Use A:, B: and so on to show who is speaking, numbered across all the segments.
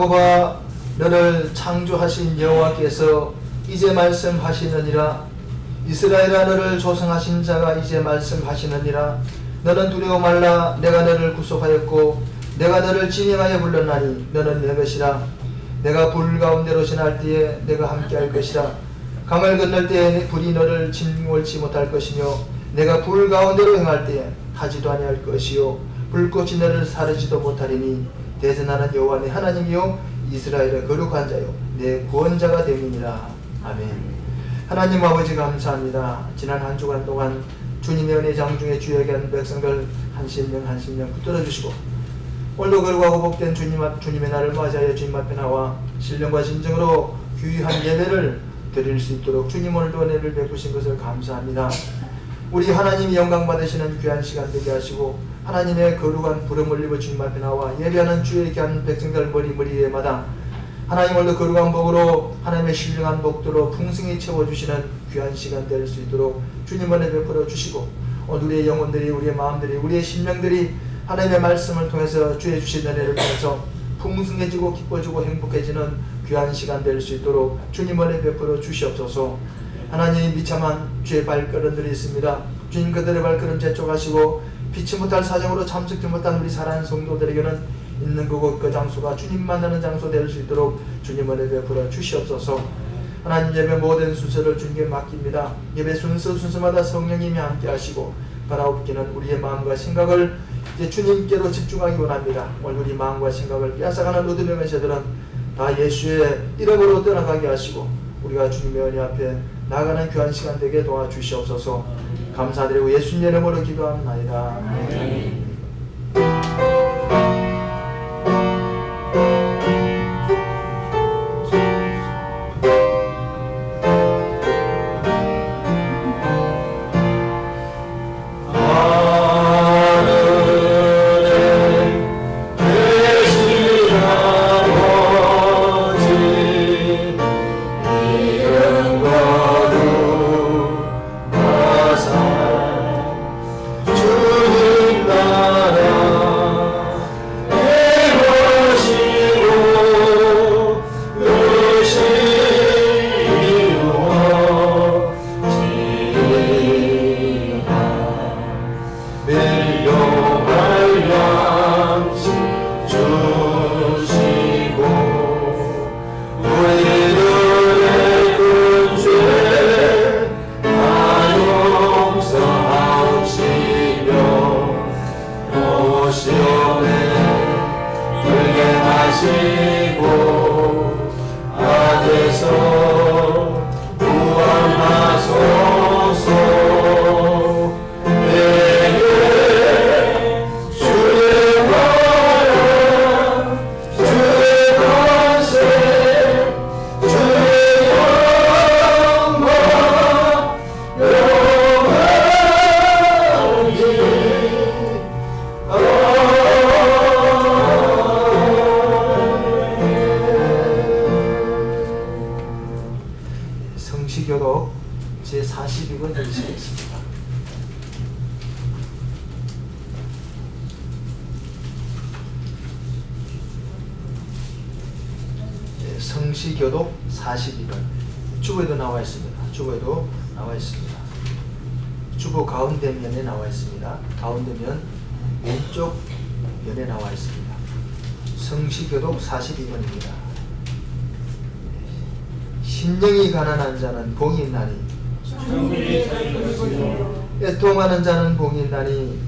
A: 야곱아, 너를 창조하신 여호와께서 이제 말씀하시느니라. 이스라엘아, 너를 조성하신 자가 이제 말씀하시느니라. 너는 두려워 말라. 내가 너를 구속하였고 내가 너를 진행하여 불렀나니 너는 내 것이라. 내가 불 가운데로 지날 때에 내가 함께할 것이라. 강을 건널 때에 불이 너를 침몰치 못할 것이며 내가 불 가운데로 행할 때에 타지도 아니할 것이요 불꽃이 너를 사르지도 못하리니 대전하는 여호와 내 하나님이요 이스라엘의 거룩한 자요 내 구원자가 됨이니라. 아멘. 하나님 아버지 감사합니다. 지난 한 주간 동안 주님의 은혜 장중에 주에게 한 백성들 한 심령 한 심령 붙들어 주시고 오늘도 거룩하고 복된 주님의 날을 맞이하여 주님 앞에 나와 신령과 진정으로 귀한 예배를 드릴 수 있도록 주님 오늘도 은혜를 베푸신 것을 감사합니다. 우리 하나님이 영광 받으시는 귀한 시간 되게 하시고 하나님의 거룩한 부름을 입어 주님 앞에 나와 예배하는 주의 귀한 백성들 머리마다 하나님 오늘도 거룩한 복으로 하나님의 신령한 복도로 풍성히 채워주시는 귀한 시간 될 수 있도록 주님 은혜 베풀어 주시고 오늘 우리의 영혼들이 우리의 마음들이 우리의 심령들이 하나님의 말씀을 통해서 주의 주신 은혜를 통해서 풍성해지고 기뻐지고 행복해지는 귀한 시간 될 수 있도록 주님 은혜 베풀어 주시옵소서. 하나님 비참한 주의 발걸음들이 있습니다. 주님 그들의 발걸음 재촉하시고 피치 못할 사정으로 참석지 못한 우리 사랑하는 성도들에게는 있는 그곳 그 장소가 주님 만나는 장소 될 수 있도록 주님 은혜 베풀어 주시옵소서. 하나님 예배 모든 순서를 주님께 맡깁니다. 예배 순서마다 성령님이 함께 하시고 바라옵기는 우리의 마음과 생각을 이제 주님께로 집중하기 원합니다. 오늘 우리 마음과 생각을 빼앗아가는 어둠의 권세들은 다 예수의 이름으로 떠나가게 하시고 우리가 주님의 은혜 앞에 나아가는 귀한 시간 되게 도와주시옵소서. 감사드리고 예수님 이름으로 기도합니다. 아멘. 성시교독 제42권 읽으시겠습니다. 성시교독 42권 주보에도 나와 있습니다. 주보에도 나와 있습니다. 주보 가운데 면에 나와 있습니다. 가운데 면 왼쪽 면에 나와 있습니다. 성시교독 42권입니다. 심령이 가난한 자는 복이 있나니 애통하는 자는 복이 있나니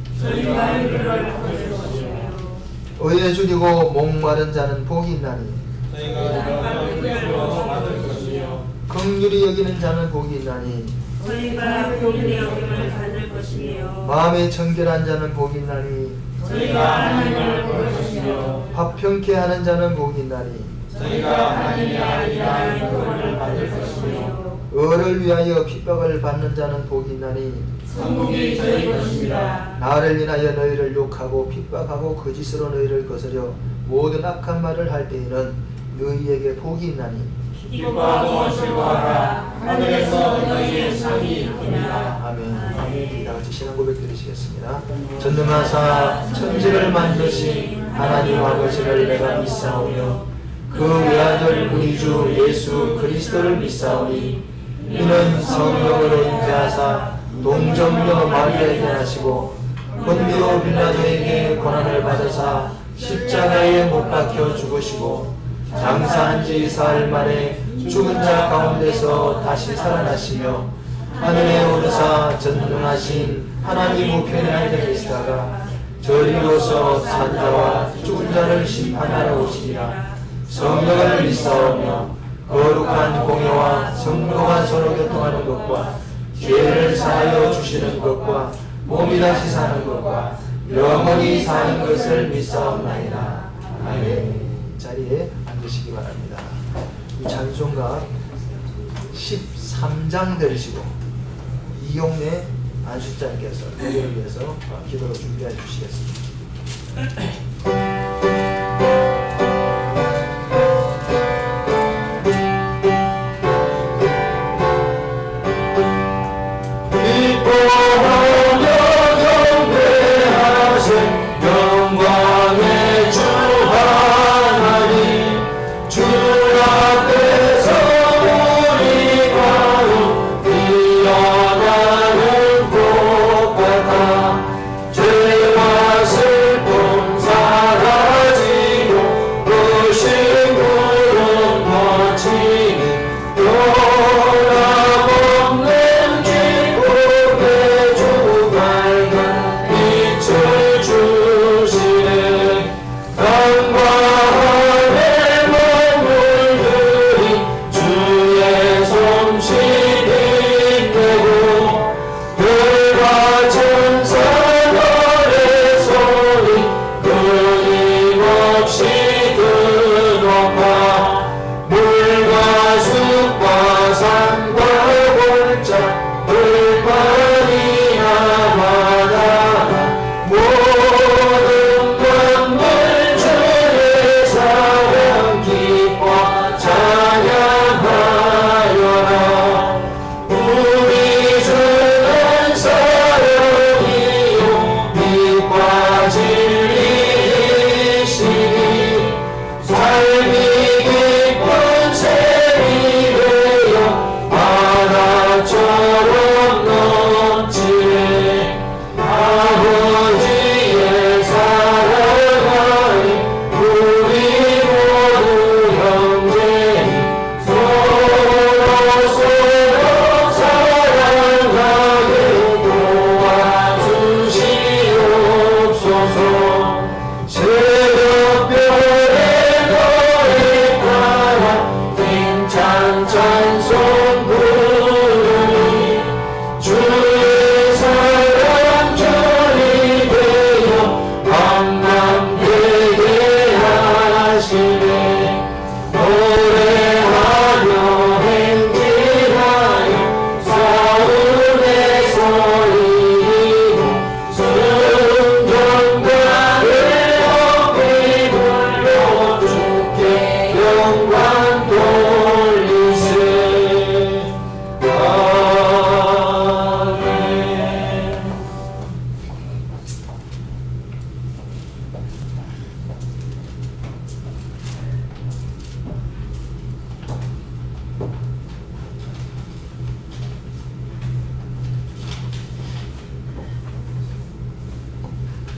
A: 의에 줄이고 목마른 자는 복이 있나니 긍휼히 여기는 자는 복이 있나니 마음에 청결한 자는 복이 있나니 화평케 하는 자는 복이 있나니 의를 위하여 핍박을 받는 자는 복이 있나니
B: 천국이 저희 것입니다.
A: 나를 인하여 너희를 욕하고 핍박하고 거짓으로 너희를 거스려 모든 악한 말을 할 때에는 너희에게 복이 있나니
B: 기뻐하고 즐거워하라. 하늘에서 너희의 상이 있느니라.
A: 아멘. 다 같이 신앙 고백 드리시겠습니다. 전능하사 천지를 만드신 하나님 아버지를 내가 믿사오며 그 외아들 우리 주 예수 그리스도를 믿사오니 이는 성령으로 인자하사 동정녀 마리아에게 하시고 본디오 빌라도에게 고난을 받으사 십자가에 못 박혀 죽으시고 장사한 지 사흘 만에 죽은 자 가운데서 다시 살아나시며 하늘에 오르사 전능하신 하나님 우편에 앉아 계시다가 저리로서 산자와 죽은 자를 심판하러 오시리라. 성령을 믿사오며 거룩한 공예와 성도가 서로 교통하는 것과 죄를 사하여 주시는 것과 몸이 다시 사는 것과 영원히 사는 것을 믿사옵나이다. 아멘. 자리에 앉으시기 바랍니다. 이 찬송가 13장 들으시고 이용래 안수장께서 예배를 위해서 기도로 준비해 주시겠습니다.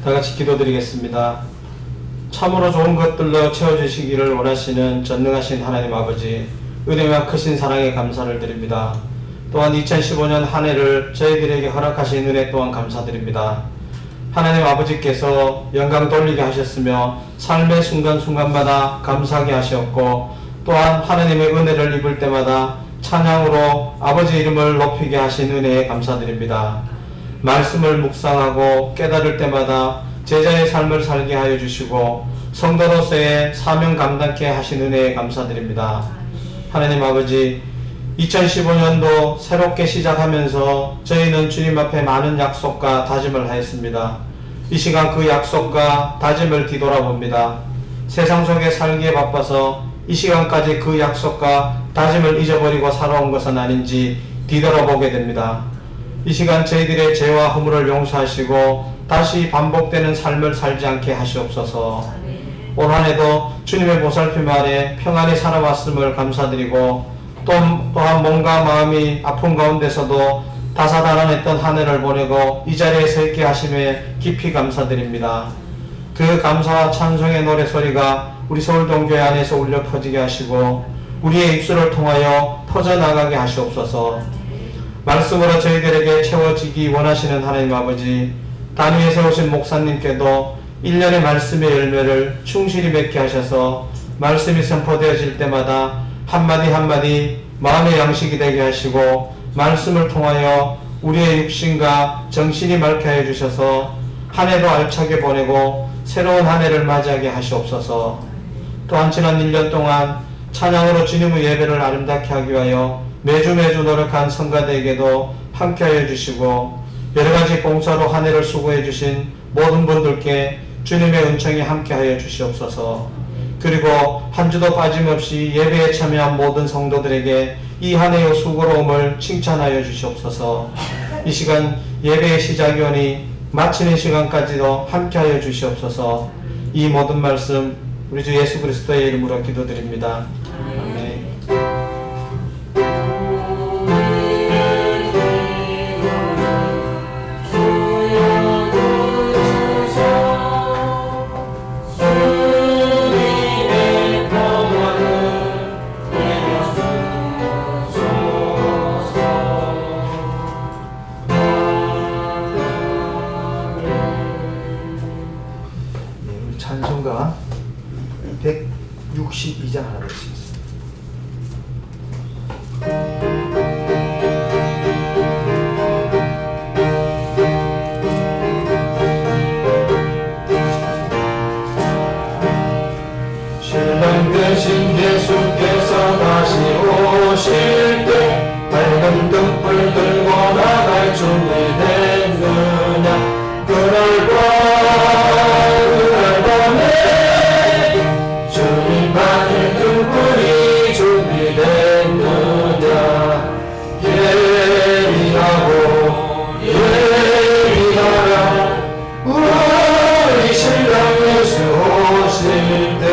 C: 다 같이 기도드리겠습니다. 참으로 좋은 것들로 채워주시기를 원하시는 전능하신 하나님 아버지, 은혜와 크신 사랑에 감사를 드립니다. 또한 2015년 한 해를 저희들에게 허락하신 은혜 또한 감사드립니다. 하나님 아버지께서 영광 돌리게 하셨으며 삶의 순간순간마다 감사하게 하셨고, 또한 하나님의 은혜를 입을 때마다 찬양으로 아버지 이름을 높이게 하신 은혜에 감사드립니다. 말씀을 묵상하고 깨달을 때마다 제자의 삶을 살게 하여 주시고 성도로서의 사명 감당케 하신 은혜에 감사드립니다. 하나님 아버지, 2015년도 새롭게 시작하면서 저희는 주님 앞에 많은 약속과 다짐을 하였습니다. 이 시간 그 약속과 다짐을 뒤돌아봅니다. 세상 속에 살기에 바빠서 이 시간까지 그 약속과 다짐을 잊어버리고 살아온 것은 아닌지 뒤돌아보게 됩니다. 이 시간 저희들의 죄와 허물을 용서하시고 다시 반복되는 삶을 살지 않게 하시옵소서. 올 한해도 주님의 보살핌 아래 평안히 살아왔음을 감사드리고 또한 몸과 마음이 아픈 가운데서도 다사다난했던 한 해를 보내고 이 자리에 서 있게 하심에 깊이 감사드립니다. 그 감사와 찬송의 노래소리가 우리 서울동교회 안에서 울려 퍼지게 하시고 우리의 입술을 통하여 퍼져나가게 하시옵소서. 말씀으로 저희들에게 채워지기 원하시는 하나님 아버지, 단 위에 세우신 목사님께도 1년의 말씀의 열매를 충실히 맺게 하셔서 말씀이 선포되어질 때마다 한마디 한마디 마음의 양식이 되게 하시고 말씀을 통하여 우리의 육신과 정신이 맑게 하여 주셔서 한 해도 알차게 보내고 새로운 한 해를 맞이하게 하시옵소서. 또한 지난 1년 동안 찬양으로 주님의 예배를 아름답게 하기 위하여 매주 노력한 성가대에게도 함께하여 주시고 여러가지 봉사로 한 해를 수고해 주신 모든 분들께 주님의 은총이 함께하여 주시옵소서. 그리고 한 주도 빠짐없이 예배에 참여한 모든 성도들에게 이 한 해의 수고로움을 칭찬하여 주시옵소서. 이 시간 예배의 시작이 오니 마치는 시간까지도 함께하여 주시옵소서. 이 모든 말씀 우리 주 예수 그리스도의 이름으로 기도드립니다. 아멘.
A: 찬송가 162장 하나 드리겠습니다.
C: 신랑 되신 예수께서 다시 오실 때 밝은 등불 들고 나갈 준비 됐느냐. 그날 밤에 주님 받을 등불이 준비됐느냐. 예리하라 우리 신랑 예수 오실 때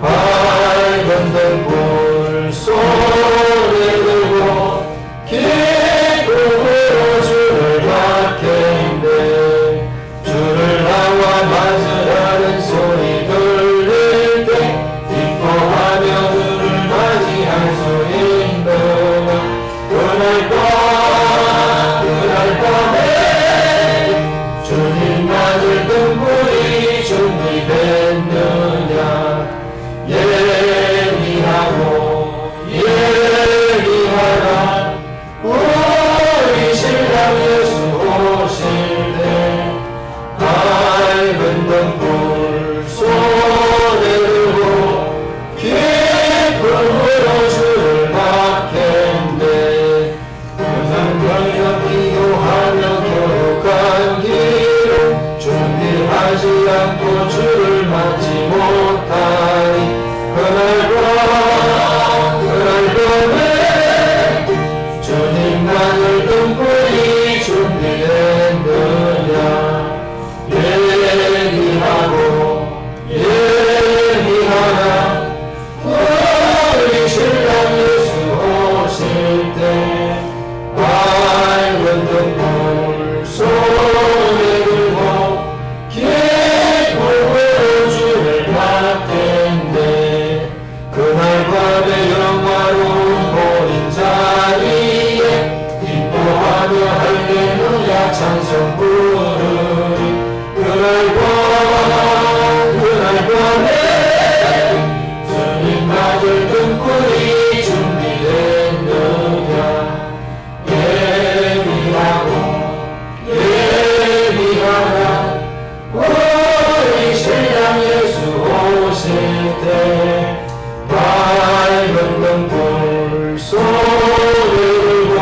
C: 밝은 등불 손에 들고 기쁨으로 주를 받겠네. 주를 나와 맞으라는 소리 들릴 때 기뻐하며 주를 맞이할 수 있느냐. 그날 밤에 주님 맞을 등불이 준비됐느냐. 예리하라 우리 신랑 예수 오실 때 밝은 등불 손에 들고 기쁨으로 주를 받겠네. 항상 기도하며 교육한 길을 준비하지 않고 주를 맞지 못하니 그날 밤에 주님 맞을 등불이 준비됐느냐. 예리하라 우리 신랑 예수 오실 때 밝은 등불 손에 들고 기쁨으로 주를 받겠네. 그날 밤에 영화로운 보인 자리에 기뻐하며 할렐루야 찬송 부르리. 그날 밤에 주님 맞을 등불이 준비됐느냐. 예리하라 우리 신랑 예수 오실 때 밝은 등불 손에 들고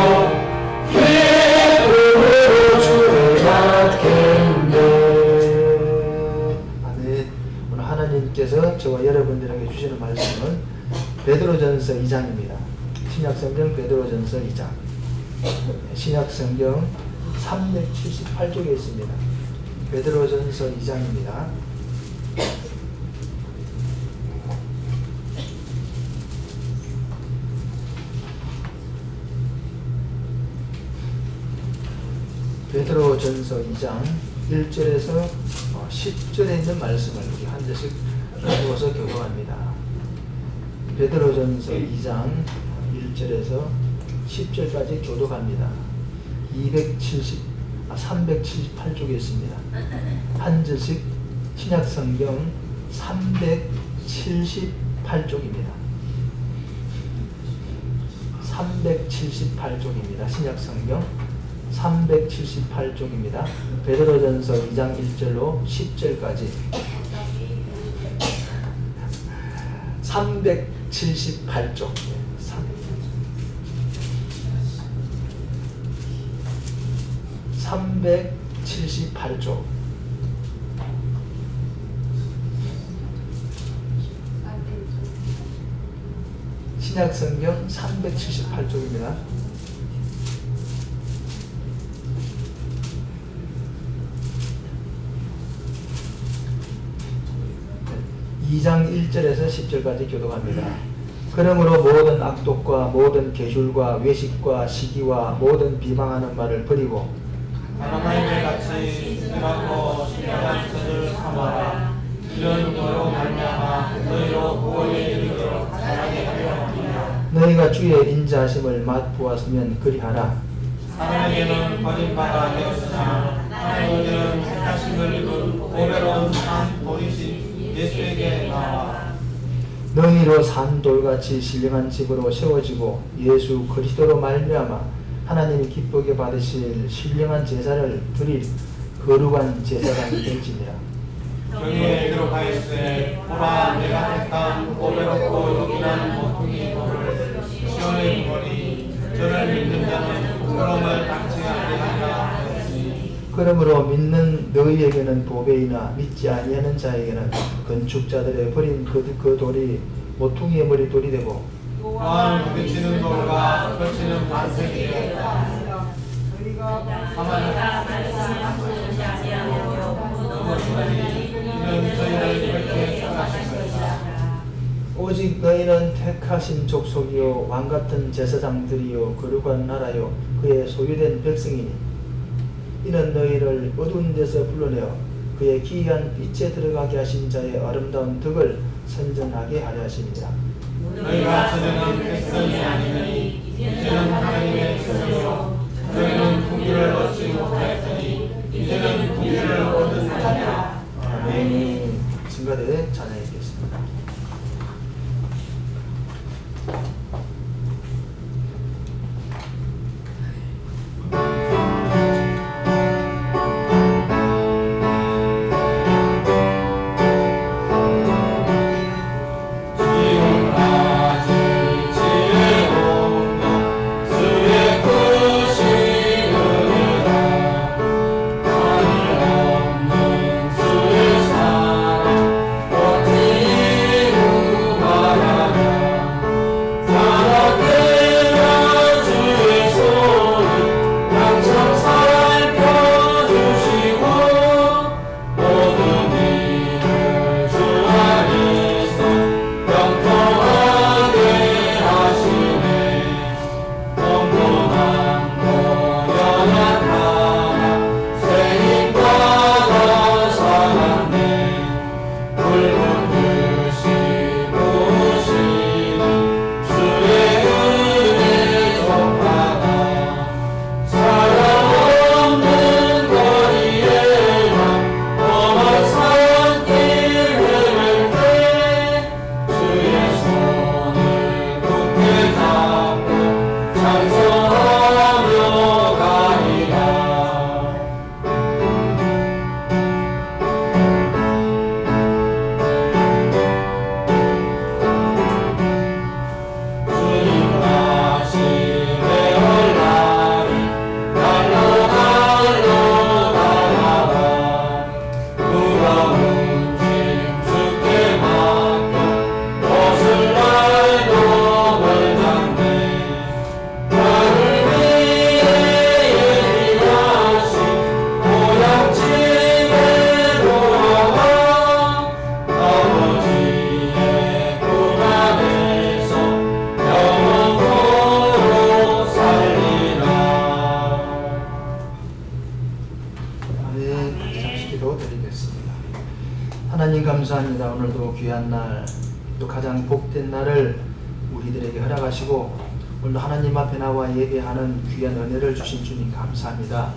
C: 기쁨으로 주를 받겠네.
A: 아멘. 오늘 하나님께서 저와 여러분들에게 주시는 말씀은 베드로전서 2장입니다. 신약성경 베드로전서 2장. 신약성경 378쪽에 있습니다. 베드로전서 2장입니다. 베드로전서 2장 1절에서 10절에 있는 말씀을 우리 한 절씩 가지고서 교독합니다. 베드로전서 2장 1절에서 10절까지 교독합니다. 378쪽에 있습니다. 한 절씩 신약성경 378쪽입니다. 378쪽입니다. 신약성경 378쪽입니다. 베드로전서 2장 1절로 10절까지 378쪽 378쪽 신약성경 378쪽입니다. 2장 1절에서 10절까지 교독합니다. 그러므로 모든 악독과 모든 계율과 외식과 시기와 모든 비방하는 말을 버리고
C: 하나님의 같이 신실하고 신령한 것을 삼아라. 이런 거로 말미암아 너희로 구원에 이르도록 자라게 하려 함이라.
A: 너희가 주의 인자하심을 맛보았으면 그리하라.
C: 하나님께는 버림받아 되었으나 하나님께는 택하심을 입은 보배로운 산 돌이신 예수에게 나와
A: 너희로 산 돌같이 신령한 집으로 세워지고 예수 그리스도로 말미암아 하나님이 기쁘게 받으실 신령한 제사를 드릴 거룩한 제사장이 될지니라.
C: 경외에 기록하였으되 보라 내가 택한 보배롭고 요긴한 모퉁이 돌을 시온의 기본이 저를 믿는 자는 부끄러움을 당치 않게 하리라 하였으니
A: 그러므로 믿는 너희에게는 보배이나 믿지 아니하는 자에게는 건축자들의 버린 그 돌이 모퉁이의 머리 돌이 되고
C: 또한 부딪히는 돌과 펼치는 반석이에
A: 오직 너희는 택하신 족속이요 왕같은 제사장들이요 거룩한 나라요 그의 소유된 백성이니 이는 너희를 어두운 데서 불러내어 그의 기이한 빛에 들어가게 하신 자의 아름다운 덕을 선전하게 하려 하심이라.
C: 너희가 저는 백성이 아니니 이제는 하나님의 백성이요 너희는 궁유를 얻지 못하였더니 이제는 궁유를 얻은 자니라.
A: 아멘. 증거대 찬양했겠습니다.
B: 주의
A: 하나님 감사합니다. 오늘도 귀한 날, 또 가장 복된 날을 우리들에게 허락하시고 오늘도 하나님 앞에 나와 예배하는 귀한 은혜를 주신 주님 감사합니다.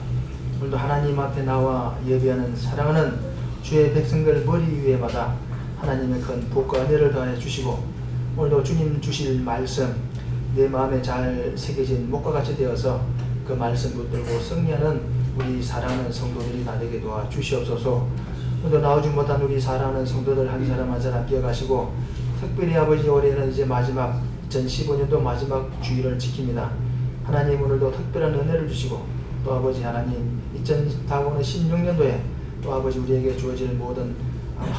A: 오늘도 하나님 앞에 나와 예배하는 사랑하는 주의 백성들 머리 위에마다 하나님의 큰 복과 은혜를 더해 주시고 오늘도 주님 주실 말씀 내 마음에 잘 새겨진 목과 같이 되어서 그 말씀 붙들고 승리하는 우리 사랑하는 성도들이 다 되게 도와 주시옵소서. 오늘도 나오지 못한 우리 사랑하는 성도들 한 사람 한 사람 기억하시고 특별히 아버지 올해는 이제 마지막 2015년도 마지막 주일을 지킵니다. 하나님 오늘도 특별한 은혜를 주시고 또 아버지 하나님 2000다가오는 16년도에 또 아버지 우리에게 주어질 모든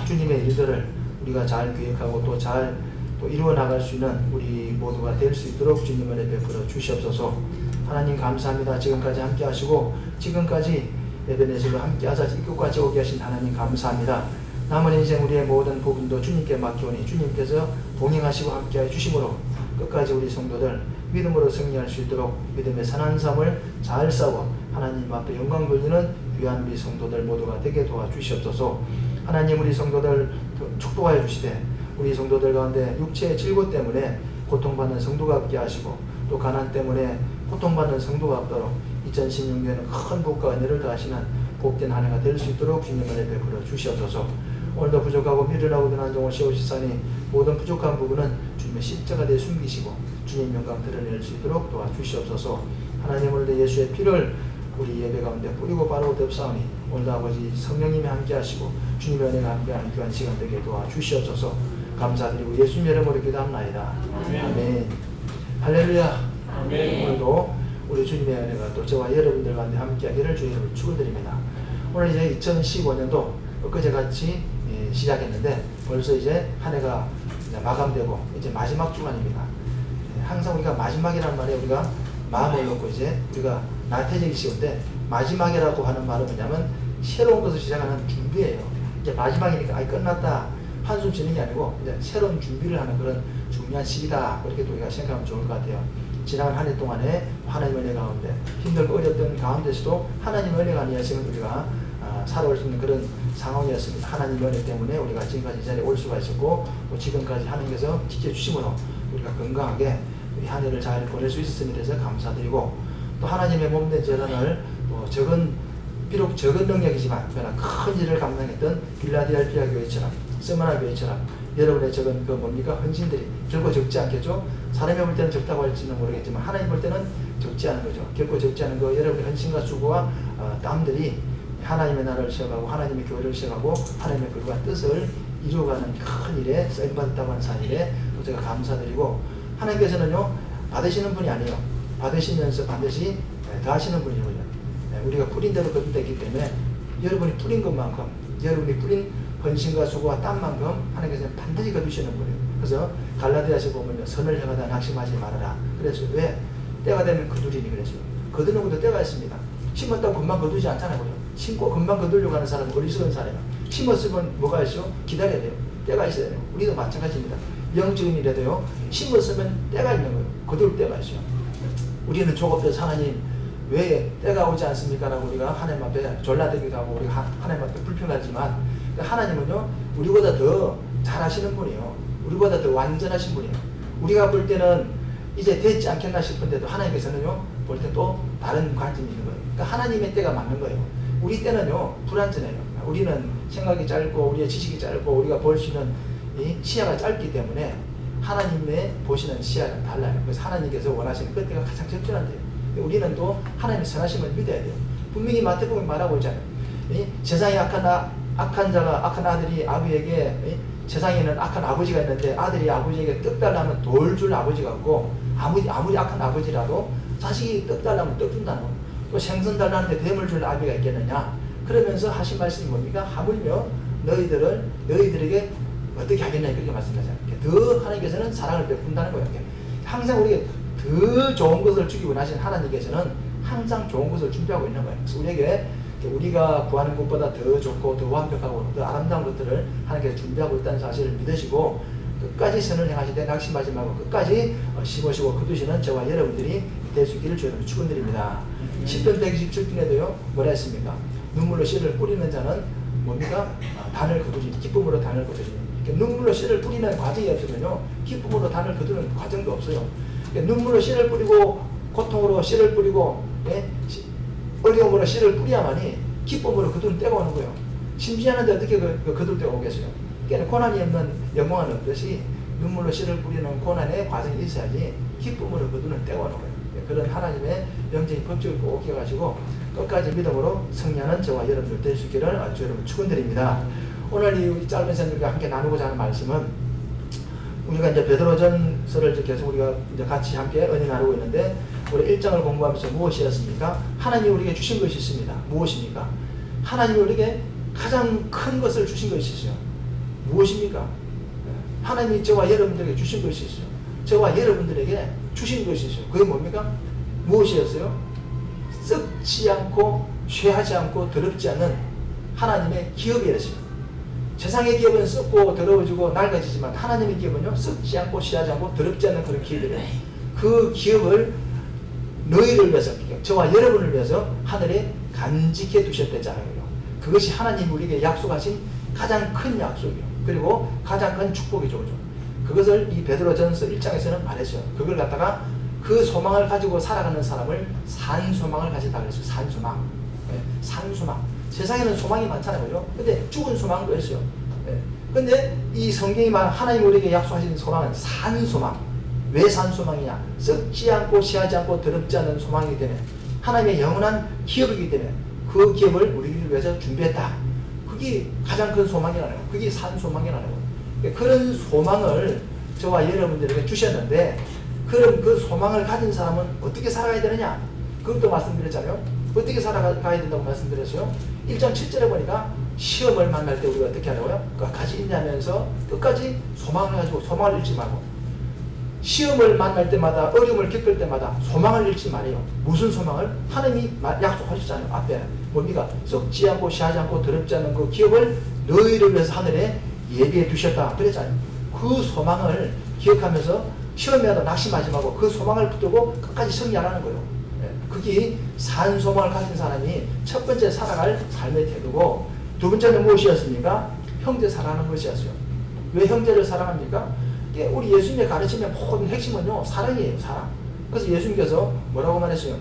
A: 주님의 일들을 우리가 잘 계획하고 또 잘 또 이루어 나갈 수 있는 우리 모두가 될 수 있도록 주님 은혜 베풀어 주시옵소서. 하나님 감사합니다. 지금까지 함께 하시고 지금까지 에베네즈로 함께 하사 이끝까지 오게 하신 하나님 감사합니다. 남은 인생 우리의 모든 부분도 주님께 맡기오니 주님께서 동행하시고 함께해 주심으로 끝까지 우리 성도들 믿음으로 승리할 수 있도록 믿음의 선한 삶을 잘 싸워 하나님 앞에 영광 돌리는 귀한 우리 성도들 모두가 되게 도와주시옵소서. 하나님 우리 성도들 축복하여 주시되 우리 성도들 가운데 육체의 질고 때문에 고통받는 성도가 없게 하시고 또 가난 때문에 고통받는 성도가 없도록 2016년에는 큰 복과 은혜를 더하시는 복된 한 해가 될 수 있도록 주님 은혜 베풀어 주시옵소서. 오늘도 부족하고 미련하고 변한 종을 세우시사니 모든 부족한 부분은 주님의 십자가에 숨기시고 주님 영광 드러낼 수 있도록 도와주시옵소서. 하나님 오늘도 예수의 피를 우리 예배 가운데 뿌리고 바르고 덮사오니 오늘도 아버지 성령님이 함께 하시고 주님의 은혜가 함께하는 귀한 시간 되게 도와주시옵소서. 감사드리고 예수님 이름으로 기도합나이다. 아멘. 할렐루야.
B: 아멘.
A: 오늘도 우리 주님의 은혜가 또 저와 여러분들 가운데 함께하기를 주의 이름으로 축원드립니다. 오늘 이제 2015년도 엊그제같이 시작했는데 벌써 이제 한 해가 마감되고 이제 마지막 주간입니다. 항상 우리가 마지막이라는 말에 우리가 마음을 놓고 이제 우리가 나태해지기 쉬운데 마지막이라고 하는 말은 뭐냐면 새로운 것을 시작하는 준비예요. 이제 마지막이니까 아이 끝났다 한숨 쉬는 게 아니고 이제 새로운 준비를 하는 그런 중요한 시기다. 그렇게 우리가 생각하면 좋을 것 같아요. 지난 한 해 동안에 하나님의 은혜 가운데 힘들고 어렸던 가운데서도 하나님의 은혜가 아니었으면 우리가 살아올 수 있는 그런 상황이었습니다. 하나님의 은혜 때문에 우리가 지금까지 이 자리에 올 수가 있었고 또 지금까지 하나님께서 지켜주심으로 우리가 건강하게 우리 한 해를 잘 보낼 수 있었음에 대해서 감사드리고 또 하나님의 몸된 재단을 비록 적은 능력이지만 그러나 큰 일을 감당했던 빌라델피아 교회처럼 스마나 교회처럼 여러분의 적은 그 뭡니까 헌신들이 결코 적지 않겠죠. 사람이 볼 때는 적다고 할지는 모르겠지만 하나님 볼 때는 적지 않은 거죠. 결코 적지 않은 거 여러분의 헌신과 수고와 땀들이 하나님의 나라를 세워가고 하나님의 교회를 세워가고 하나님의 글과 뜻을 이루어가는 큰 일에 쓰임받았다고 하는 사실에 또 제가 감사드리고 하나님께서는요 받으시는 분이 아니에요. 받으시면서 반드시 더하시는 분이거든요. 우리가 뿌린 대로 거둔다기 때문에 여러분이 뿌린 것만큼 여러분이 뿌린 헌신과 수고와 땀만큼 하나님께서는 반드시 거두시는 분이에요. 그래서 갈라디아서 보면 선을 행하다 낙심하지 말아라. 그래서 왜? 때가 되면 거두리니 그랬어요. 거두는 것도 때가 있습니다. 심었다고 금방 거두지 않잖아요. 그죠? 심고 금방 거두려고 하는 사람은 어리석은 사람이에요. 심었으면 뭐가 있어? 기다려야 돼요. 때가 있어야 돼요. 우리도 마찬가지입니다. 영적인 일에도요. 심었으면 때가 있는 거예요. 거둘 때가 있어요. 우리는 조급해서 하나님 왜 때가 오지 않습니까? 라고 우리가 하나님 앞에 졸라대기도 하고 우리가 하나님 앞에 불평하지만 하나님은요 우리보다 더 잘하시는 분이에요. 우리보다 더 완전하신 분이에요. 우리가 볼 때는 이제 됐지 않겠나 싶은데도 하나님께서는요 볼 때 또 다른 관점이 있는 거예요. 그러니까 하나님의 때가 맞는 거예요. 우리 때는요 불완전해요. 우리는 생각이 짧고 우리의 지식이 짧고 우리가 볼 수 있는 이 시야가 짧기 때문에 하나님의 보시는 시야는 달라요. 그래서 하나님께서 원하시는 그때가 가장 적절한데요. 우리는 또 하나님의 선하심을 믿어야 돼요. 분명히 마태복음에 말하고 있잖아요. 세상에 악한 자가 악한 아들이 아비에게 세상에는 악한 아버지가 있는데 아들이 아버지에게 떡 달라면 돌 줄 아버지가 없고 아무리 악한 아버지라도 자식이 떡 달라면 떡 준다는 거예요. 또 생선 달라는데 뱀을 줄 아비가 있겠느냐. 그러면서 하신 말씀이 뭡니까? 하물며 너희들에게 어떻게 하겠냐 그렇게 말씀하잖아요. 더 하나님께서는 사랑을 베푼다는 거예요. 항상 우리에게 더 좋은 것을 주기 원하시는 하나님께서는 항상 좋은 것을 준비하고 있는 거예요. 그래서 우리에게 우리가 구하는 것보다 더 좋고 더 완벽하고 더 아름다운 것들을 하나님께서 준비하고 있다는 사실을 믿으시고 끝까지 선을 행하시되 낙심하지 말고 끝까지 심으시고 거두시는 저와 여러분들이 될 수 있기를 주님으로 축원드립니다. 10편 127편에도요 뭐라 했습니까? 눈물로 씨를 뿌리는 자는 뭡니까? 단을 거두지. 기쁨으로 단을 거두지. 눈물로 씨를 뿌리는 과정이 없으면요, 기쁨으로 단을 거두는 과정도 없어요. 눈물로 씨를 뿌리고, 고통으로 씨를 뿌리고, 예? 어려움으로 씨를 뿌려야만이 기쁨으로 거두는 때가 오는 거예요. 심지하는데 어떻게 거둘 때가 오겠어요? 그러니까 고난이 없는 영광은 없듯이 눈물로 씨를 뿌리는 고난의 과정이 있어야지 기쁨으로 거두는 때가 오는 거예요. 그런 하나님의 영적인 법칙을 꼭 기억하시고 끝까지 믿음으로 승리하는 저와 여러분들 될 수 있기를 아주 여러분 축원드립니다. 오늘 이 짧은 설명과 함께 나누고자 하는 말씀은 우리가 이제 베드로전서를 계속 우리가 이제 같이 함께 은혜 나누고 있는데 우리 1장을 공부하면서 무엇이었습니까? 하나님이 우리에게 주신 것이 있습니다. 무엇입니까? 하나님이 우리에게 가장 큰 것을 주신 것이 있어요. 무엇입니까? 하나님이 저와 여러분들에게 주신 것이 있어요. 저와 여러분들에게 주신 것이 있어요. 그게 뭡니까? 무엇이었어요? 썩지 않고 쇠하지 않고 더럽지 않는 하나님의 기업이었어요. 세상의 기업은 썩고 더러워지고 낡아지지만 하나님의 기업은요, 썩지 않고 쇠하지 않고 더럽지 않는 그런 기업이래요. 그 기업을 너희를 위해서, 저와 여러분을 위해서 하늘에 간직해 두셨다잖아요. 그것이 하나님이 우리에게 약속하신 가장 큰 약속이요. 그리고 가장 큰 축복이죠. 그것을 이 베드로전서 1장에서는 말했어요. 그걸 갖다가 그 소망을 가지고 살아가는 사람을 산소망을 가진다 그랬어요. 산소망. 네, 산소망. 세상에는 소망이 많잖아요. 그죠? 근데 죽은 소망도 있어요. 네. 근데 이 성경이 하나님 우리에게 약속하신 소망은 산소망. 왜 산소망이냐? 썩지 않고 시하지 않고 더럽지 않은 소망이기 때문에 하나님의 영원한 기업이기 때문에 그 기업을 우리를 위해서 준비했다. 그게 가장 큰 소망이라는 거예요. 그게 산소망이라는 거예요. 그런 소망을 저와 여러분들에게 주셨는데 그럼 그 소망을 가진 사람은 어떻게 살아가야 되느냐? 그것도 말씀드렸잖아요. 어떻게 살아가야 된다고 말씀드렸어요? 1장 7절에 보니까 시험을 만날 때 우리가 어떻게 하라고요? 끝까지 인내하면서 끝까지 소망을 가지고 소망을 잃지 말고 시험을 만날 때마다 어려움을 겪을 때마다 소망을 잃지 말아요. 무슨 소망을? 하나님이 약속하셨잖아요. 앞에 뭡니까? 썩지 않고 시하지 않고 더럽지 않은 그 기업을 너희를 위해서 하늘에 예비해 두셨다 그랬잖아요. 그 소망을 기억하면서 시험에 와도 낙심하지 말고 그 소망을 붙들고 끝까지 승리하라는 거예요. 그게 산 소망을 가진 사람이 첫 번째 살아갈 삶의 태도고 두 번째는 무엇이었습니까? 형제 사랑하는 것이었어요. 왜 형제를 사랑합니까? 우리 예수님의 가르침의 모든 핵심은요, 사랑이에요. 사랑. 그래서 예수님께서 뭐라고 말했어요?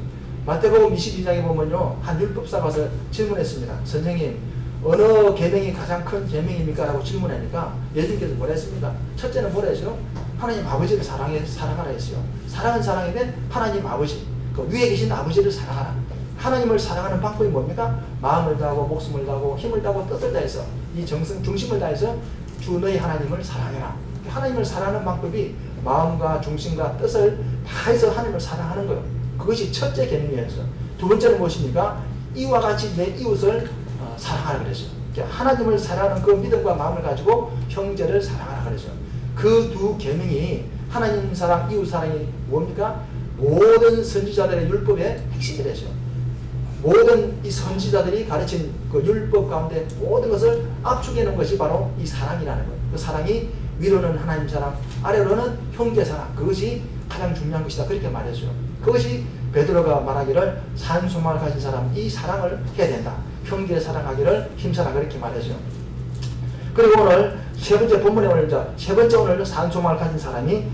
A: 마태복음 22장에 보면요, 한 율법사가 와서 질문했습니다. 선생님, 어느 계명이 가장 큰 계명입니까? 라고 질문하니까 예수님께서 뭐라 했습니까? 첫째는 뭐라 했어요? 하나님 아버지를 사랑하라 했어요. 사랑은 사랑인데 하나님 아버지, 그 위에 계신 아버지를 사랑하라. 하나님을 사랑하는 방법이 뭡니까? 마음을 다하고 목숨을 다하고 힘을 다하고 뜻을 다해서 이 정성 중심을 다해서 주 너희 하나님을 사랑해라. 하나님을 사랑하는 방법이 마음과 중심과 뜻을 다해서 하나님을 사랑하는 거예요. 그것이 첫째 계명이었어요. 두 번째는 무엇입니까? 이와 같이 내 이웃을 사랑하라 그랬어요. 하나님을 사랑하는 그 믿음과 마음을 가지고 형제를 사랑하라 그랬어요. 그 두 계명이 하나님 사랑, 이웃 사랑이 뭡니까? 모든 선지자들의 율법의 핵심이 됐어요. 모든 이 선지자들이 가르친 그 율법 가운데 모든 것을 압축해 놓은 것이 바로 이 사랑이라는 거예요. 그 사랑이 위로는 하나님 사랑, 아래로는 형제 사랑. 그것이 가장 중요한 것이다. 그렇게 말했어요. 그것이 베드로가 말하기를 산소망을 가진 사람, 이 사랑을 해야 된다. 형제를 사랑하기를 힘쓰라. 그렇게 말했어요. 그리고 오늘 세 번째 본문에 오늘 세 번째 오늘 산소망을 가진 사람이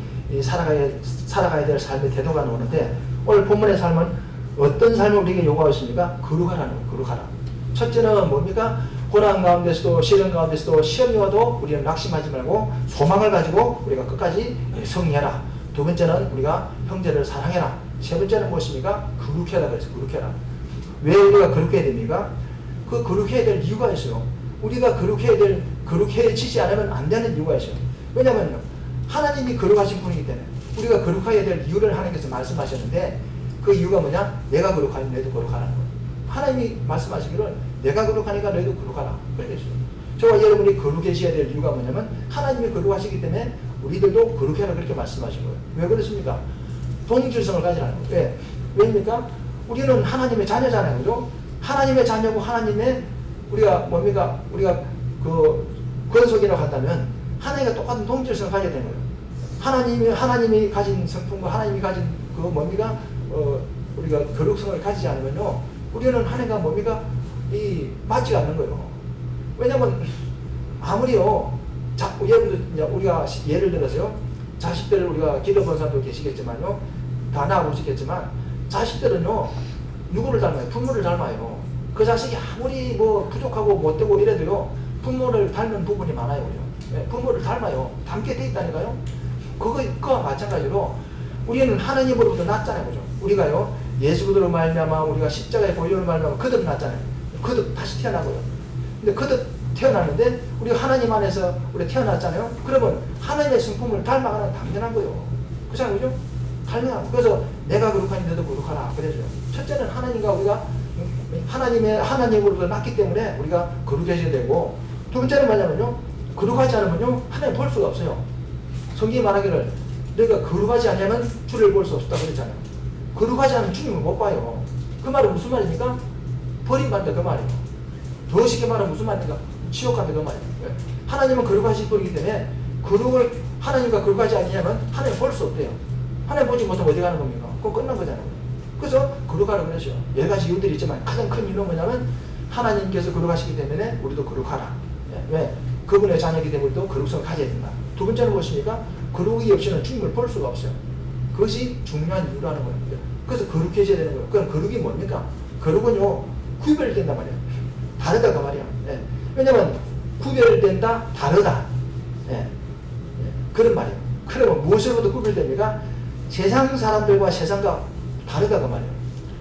A: 살아가야 될 삶의 태도가 나오는데 오늘 본문의 삶은 어떤 삶을 우리에게 요구하고 있습니까? 거룩하라는 거예요. 거룩하라. 첫째는 뭡니까? 고난 가운데서도 시련 가운데서도 시험이 와도 우리는 낙심하지 말고 소망을 가지고 우리가 끝까지 승리해라. 두 번째는 우리가 형제를 사랑해라. 세 번째는 무엇입니까? 거룩해라. 그래서 거룩해라. 왜 우리가 거룩해야 됩니까? 그 거룩해야 될 이유가 있어요. 우리가 거룩해지지 않으면 안 되는 이유가 있어요. 왜냐면요, 하나님이 거룩하신 분이기 때문에 우리가 거룩해야 될 이유를 하나님께서 말씀하셨는데 그 이유가 뭐냐? 내가 거룩하니 너희도 거룩하라는 거예요. 하나님이 말씀하시기를 내가 거룩하니까 너희도 거룩하라. 그렇게 했어요. 저와 여러분이 거룩해져야 될 이유가 뭐냐면 하나님이 거룩하시기 때문에 우리들도 거룩해라 그렇게 말씀하신 거예요. 왜 그렇습니까? 동질성을 가지라는 거예요. 왜? 왜입니까? 우리는 하나님의 자녀잖아요. 그죠? 하나님의 자녀고 하나님의 우리가 뭡니까? 우리가 그 권속이라고 한다면 하나님과 똑같은 동질성을 가져야 되는 거예요. 하나님이 가진 성품과 하나님이 가진 그 뭡니까? 우리가 거룩성을 가지지 않으면요, 우리는 하나님과 뭡니까? 맞지가 않는 거예요.
D: 왜냐면 아무리요, 우리가 예를 들어서요, 자식들을 우리가 기도본 사람도 계시겠지만요, 다 낳아보시겠지만 자식들은요 누구를 닮아요? 부모를 닮아요. 그 자식이 아무리 뭐 부족하고 못되고 이래도요 부모를 닮는 부분이 많아요. 부모를 닮아요. 닮게 돼 있다니까요. 그거와 마찬가지로 우리는 하나님으로부터 났잖아요. 그죠? 우리가요 예수로 말미암아 우리가 십자가의 보혈을 말미암아 거듭 났잖아요. 거듭 다시 태어나고요. 근데 거듭 태어났는데 우리가 하나님 안에서 우리 태어났잖아요. 그러면 하나님의 성품을 닮아가는 당연한 거예요. 그렇잖아요. 그죠? 당연한. 그래서 내가 거룩하니 너도 거룩하라 그래죠. 첫째는 하나님과 우리가 하나님으로부터 났기 때문에 우리가 거룩해져야 되고, 두 번째는 뭐냐면요, 거룩하지 않으면요 하나님 볼 수가 없어요. 성경이 말하기를 너희가 거룩하지 않으면 주를 볼 수 없다 그랬잖아요. 거룩하지 않으면 주님을 못 봐요. 그 말은 무슨 말입니까? 버림받는다 그 말이에요. 더 쉽게 말하면 무슨 말입니까? 지옥간다 그 말이에요. 하나님은 거룩하신 분이기 때문에 거룩을 하나님과 거룩하지 않으면 하나님 볼 수 없대요. 하나님 보지 못하면 어디 가는 겁니까? 그건 끝난 거잖아요. 그래서 거룩하라고 그러죠. 여러 가지 이유들이 있지만 가장 큰 이유는 뭐냐면 하나님께서 거룩하시기 때문에 우리도 거룩하라. 왜? 그분의 자녀이기 때문에 우리도 거룩성을 가져야 된다. 두 번째는 무엇입니까? 거룩이 없이는 주님을 볼 수가 없어요. 그것이 중요한 이유라는 거예요. 그래서 거룩해져야 되는 거예요. 그럼 거룩이 뭡니까? 거룩은요 구별된단 말이에요. 다르다 그 말이야. 왜냐면 구별된다, 다르다. 그런 말이에요. 그러면 무엇으로부터 구별됩니까? 세상 사람들과 세상과 다르다 그 말이에요.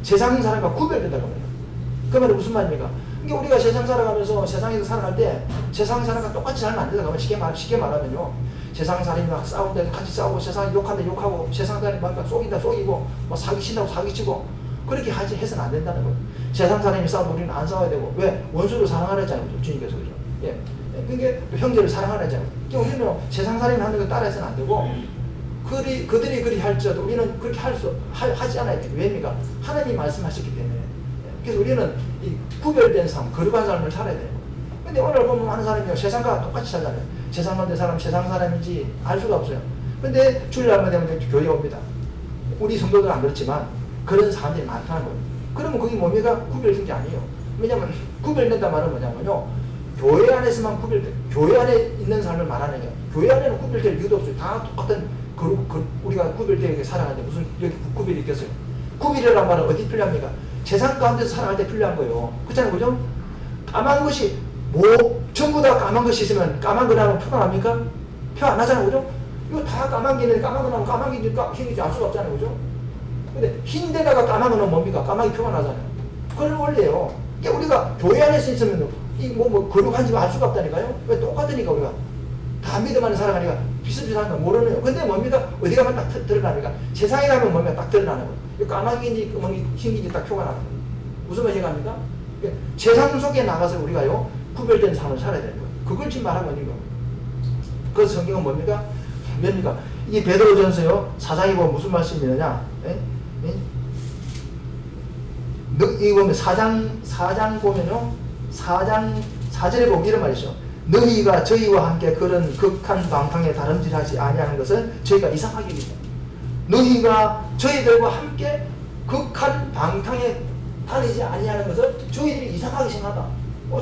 D: 세상 사람과 구별된다 그 말이에요. 그 말은 무슨 말입니까? 그러니까 우리가 세상 살아가면서 세상에서 살아갈 때 세상 사람과 똑같이 살면 안 된다 그 말이에요. 쉽게 말하면요, 세상 사람이랑 싸운데 같이 싸우고, 세상 욕한데 욕하고, 세상 사람이 뭔가 속인다 속이고, 뭐 사기친다고 사기치고, 그렇게 해서는 안 된다는 거예요. 세상 사람이 싸우면 우리는 안 싸워야 되고, 왜? 원수를 사랑하라잖아요. 주님께서. 그죠? 그러니까 형제를 사랑하라잖아요. 그러니까 우리는 세상 사람이 하는 거 따라해서는 안 되고, 그들이 그리 할지라도 우리는 그렇게 하지 않아야 돼요. 왜입니까? 하나님이 말씀하셨기 때문에. 그래서 우리는 이 구별된 삶, 거룩한 삶을 살아야 돼요. 근데 오늘 보면 많은 사람이 세상과 똑같이 살잖아요. 세상 가운데 사람, 세상 사람인지 알 수가 없어요. 근데 주일날만 되면 교회에 옵니다. 우리 성도들은 안 그렇지만 그런 사람들이 많다는 거예요. 그러면 그게 뭡니까? 구별된 게 아니에요. 왜냐면 구별된다 말은 뭐냐면요, 교회 안에서만 교회 안에 있는 삶을 말하는 거예요. 교회 안에는 구별될 이유도 없어요. 다 똑같은 우리가 구별되게 살아가는데 무슨 여기 구별이 있겠어요? 구별이라는 말은 어디 필요합니까? 세상 가운데서 살아갈 때 필요한 거예요. 그렇잖아요. 그죠? 까만 것이 전부 다 까만 것이 있으면 까만 거 나면 표가 납니까? 표 안 나잖아요. 그죠? 이거 다 까만 게는 까만 거 나면 까만 게니까 흰게 알 수가 없잖아요. 그죠? 근데 흰데다가 까만 거는 뭡니까? 까만 게 표가 나잖아요. 그건 원리예요. 그러니까 우리가 교회 안에서 있으면 거룩한지 알 수가 없다니까요. 왜? 똑같으니까 우리가 다 믿음 안에 살아가니까 비슷비슷한 거 모르네요. 근데 뭡니까? 어디 가면 딱 드러나니까 세상에 가면 뭡니까? 딱 드러나는 거예요. 까마귀인지 흰긴지 딱 표가 나는 거예요. 무슨 말인지 압니까? 세상 속에 나가서 우리가요 구별된 삶을 살아야 되는 거예요. 그걸 지금 말하고 있는 거예요. 그 성경은 뭡니까? 이 베드로전서요 4장에 보면 무슨 말씀이 있느냐? 이거 보면 4장 보면요 4장 4절에 보면 이런 말이죠. 너희가 저희와 함께 그런 극한 방탕에 다름질하지 아니하는 것은 저희가 이상하게 여깁니다. 너희가 저희들과 함께 극한 방탕에 다니지 아니하는 것은 저희들이 이상하게 생각하다.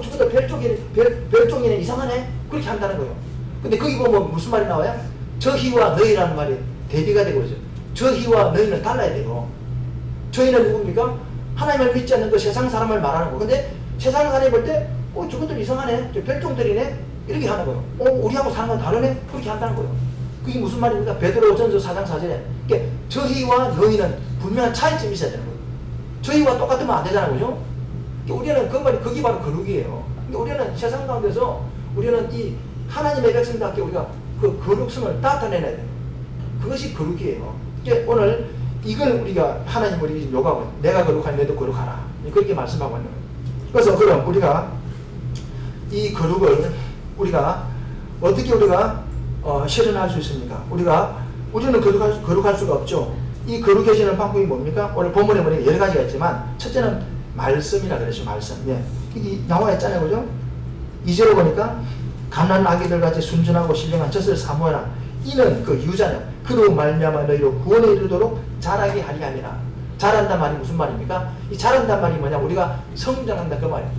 D: 저보다 별종이네 이상하네 그렇게 한다는 거예요. 근데 거기 보면 무슨 말이 나와요? 저희와 너희라는 말이 대비가 되고 있어요. 저희와 너희는 달라야 돼요. 저희는 누굽니까? 하나님을 믿지 않는 그 세상 사람을 말하는 거. 근데 세상 사람이 볼 때 저것들 이상하네, 저 별종들이네 이렇게 하는 거예요. 우리하고 사는 건 다르네 그렇게 한다는 거예요. 그게 무슨 말입니까? 베드로전서 4장 4절에 그러니까 저희와 너희는 분명한 차이점이 있어야 되는 거예요. 저희와 똑같으면 안 되잖아요. 그죠? 그러니까 우리는 그 말이 그게 바로 거룩이에요. 그러니까 우리는 세상 가운데서 우리는 이 하나님의 백성답게 우리가 그 거룩성을 나타내야 돼요. 그것이 거룩이에요. 그러니까 오늘 이걸 우리가 하나님 우리 요구하고 내가 거룩하니 너도 거룩하라 그렇게 말씀하고 있는 거예요. 그래서 그럼 우리가 이 거룩을 우리가 어떻게 우리가 실현할 수 있습니까? 우리는 거룩할 수가 없죠. 이 거룩해지는 방법이 뭡니까? 오늘 본문에 보니까 여러 가지가 있지만 첫째는 말씀이라 그랬죠. 말씀. 여기 나와 있잖아요. 그죠? 2절에 보니까 갓난 아기들 같이 순전하고 신령한 젖을 사모하라. 이는 그 유자냐. 그로 말미암아 너희로 구원에 이르도록 자라게 하리 함이라. 자란단 말이 무슨 말입니까? 이 자란단 말이 뭐냐? 우리가 성장한다 그 말이에요.